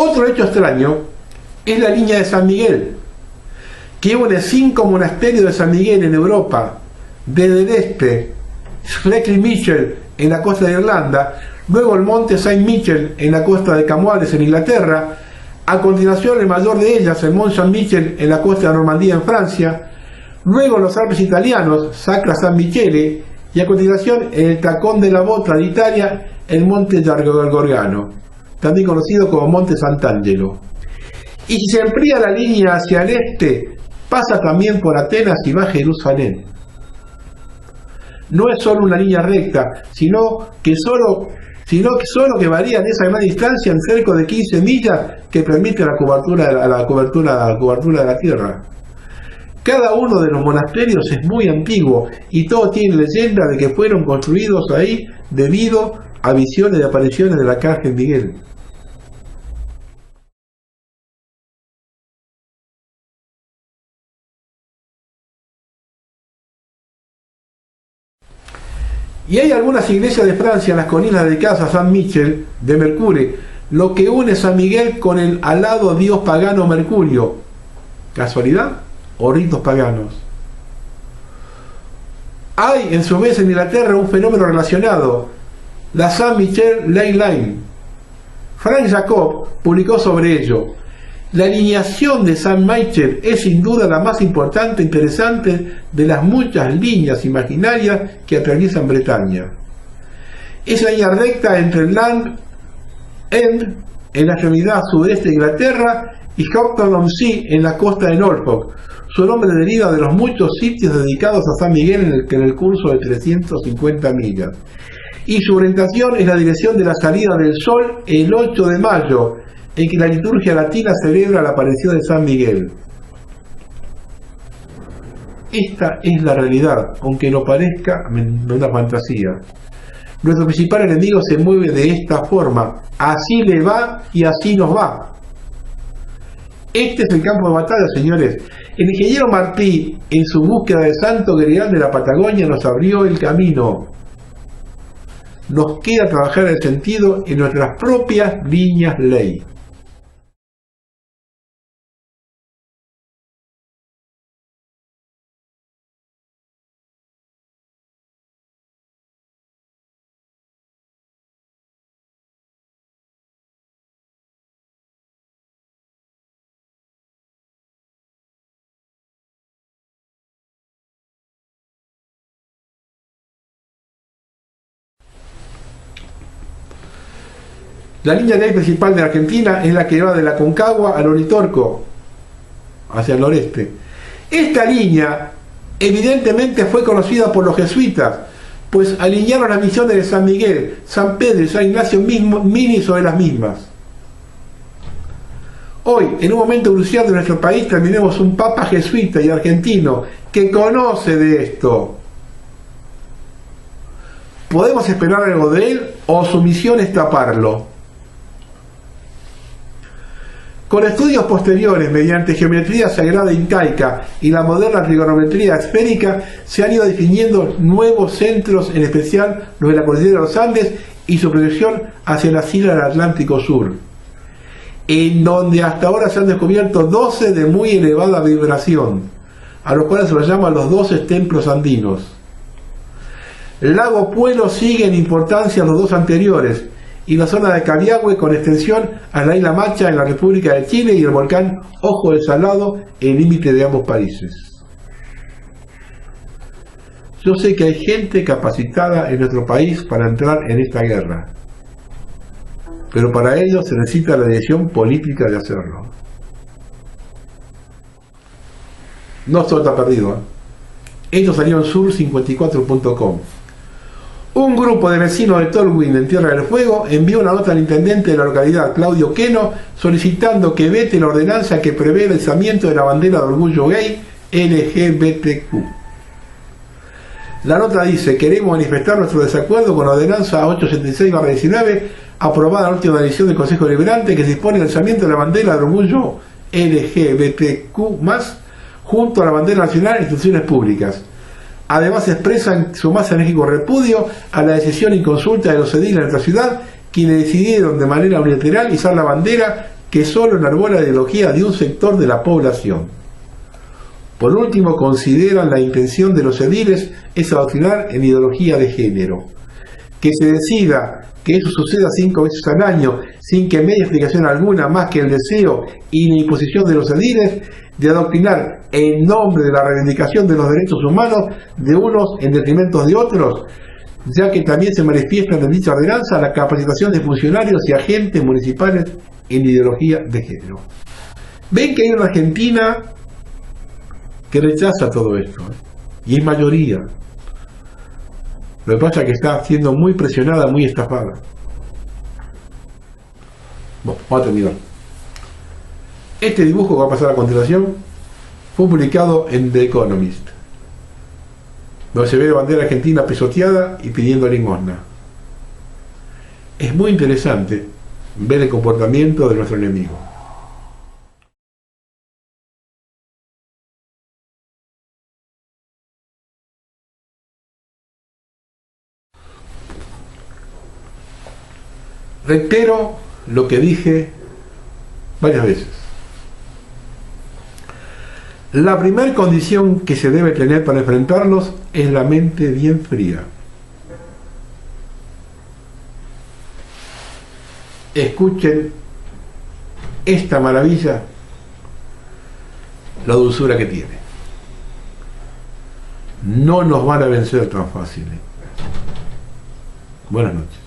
Otro hecho extraño es la línea de San Miguel, que une 5 monasterios de San Miguel en Europa, desde el este, Fleckley Michel en la costa de Irlanda, luego el monte Saint Michel en la costa de Camões en Inglaterra, a continuación el mayor de ellas, el Mont Saint Michel en la costa de Normandía en Francia, luego los Alpes italianos, Sacra San Michele, y a continuación en el Tacón de la Botra de Italia, el monte Gorgano, también conocido como Monte Sant'Angelo. Y si se amplía la línea hacia el este, pasa también por Atenas y va a Jerusalén. No es solo una línea recta, sino que solo que varía en esa gran distancia en cerca de 15 millas que permite la cobertura de la Tierra. Cada uno de los monasterios es muy antiguo y todos tienen leyenda de que fueron construidos ahí debido a visiones de apariciones del Arcángel Miguel. Y hay algunas iglesias de Francia en las colinas dedicadas a San Michel de Mercurio, lo que une San Miguel con el alado dios pagano Mercurio. ¿Casualidad o ritos paganos? Hay en su vez en Inglaterra un fenómeno relacionado, la Saint Michel Ley Line. Frank Jacob publicó sobre ello. La alineación de Saint Michel es sin duda la más importante e interesante de las muchas líneas imaginarias que atraviesan Bretaña. Es la línea recta entre Land End, en la extremidad sudeste de Inglaterra, y Houghton-on-Sea, en la costa de Norfolk. Su nombre deriva de los muchos sitios dedicados a San Miguel en el curso de 350 millas. Y su orientación es la dirección de la salida del sol el 8 de mayo, en que la liturgia latina celebra la aparición de San Miguel. Esta es la realidad, aunque no parezca una fantasía. Nuestro principal enemigo se mueve de esta forma, así le va y así nos va. Este es el campo de batalla, señores. El ingeniero Martí, en su búsqueda del santo grial de la Patagonia, nos abrió el camino. Nos queda trabajar el sentido en nuestras propias líneas ley. La línea de ley principal de Argentina es la que va de la Concagua al Uritorco, hacia el noreste. Esta línea evidentemente fue conocida por los jesuitas, pues alinearon las misiones de San Miguel, San Pedro y San Ignacio Mini sobre las mismas. Hoy, en un momento crucial de nuestro país, tenemos un papa jesuita y argentino que conoce de esto. ¿Podemos esperar algo de él o su misión es taparlo? Con estudios posteriores, mediante geometría sagrada incaica y la moderna trigonometría esférica, se han ido definiendo nuevos centros, en especial los de la cordillera de los Andes y su proyección hacia las islas del Atlántico Sur, en donde hasta ahora se han descubierto 12 de muy elevada vibración, a los cuales se los llama los 12 templos andinos. El lago Puelo sigue en importancia a los dos anteriores, y la zona de Cabiahue con extensión a la isla Macha en la República de Chile y el volcán Ojo del Salado, el límite de ambos países. Yo sé que hay gente capacitada en nuestro país para entrar en esta guerra, pero para ello se necesita la decisión política de hacerlo. No todo está perdido, ¿eh? Esto salió en sur54.com. Un grupo de vecinos de Tolwyn, en Tierra del Fuego, envió una nota al intendente de la localidad, Claudio Queno, solicitando que vete la ordenanza que prevé el izamiento de la bandera de orgullo gay LGBTQ. La nota dice: queremos manifestar nuestro desacuerdo con la ordenanza 876/19, aprobada en la última edición del Consejo Deliberante, que dispone del izamiento de la bandera de orgullo LGBTQ+, junto a la bandera nacional e instituciones públicas. Además expresan su más enérgico repudio a la decisión inconsulta de los ediles de nuestra ciudad, quienes decidieron de manera unilateral izar la bandera que solo enarbola la ideología de un sector de la población. Por último, consideran la intención de los ediles es adoctrinar en ideología de género. Que se decida que eso suceda 5 veces al año sin que media explicación alguna más que el deseo y la imposición de los ediles de adoctrinar en nombre de la reivindicación de los derechos humanos de unos en detrimento de otros, ya que también se manifiesta en dicha ordenanza la capacitación de funcionarios y agentes municipales en ideología de género. Ven que hay una Argentina que rechaza todo esto, y es mayoría. Lo que pasa es que está siendo muy presionada, muy estafada. Bueno, vamos a terminar. Este dibujo que va a pasar a continuación fue publicado en The Economist, donde se ve la bandera argentina pisoteada y pidiendo limosna. Es muy interesante ver el comportamiento de nuestro enemigo. Reitero lo que dije varias veces. La primera condición que se debe tener para enfrentarlos es la mente bien fría. Escuchen esta maravilla, la dulzura que tiene. No nos van a vencer tan fácil. Buenas noches.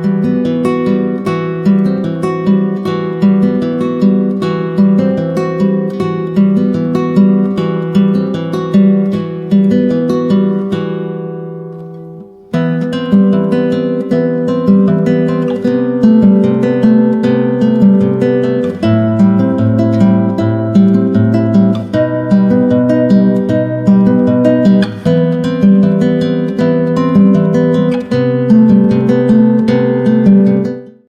Chao.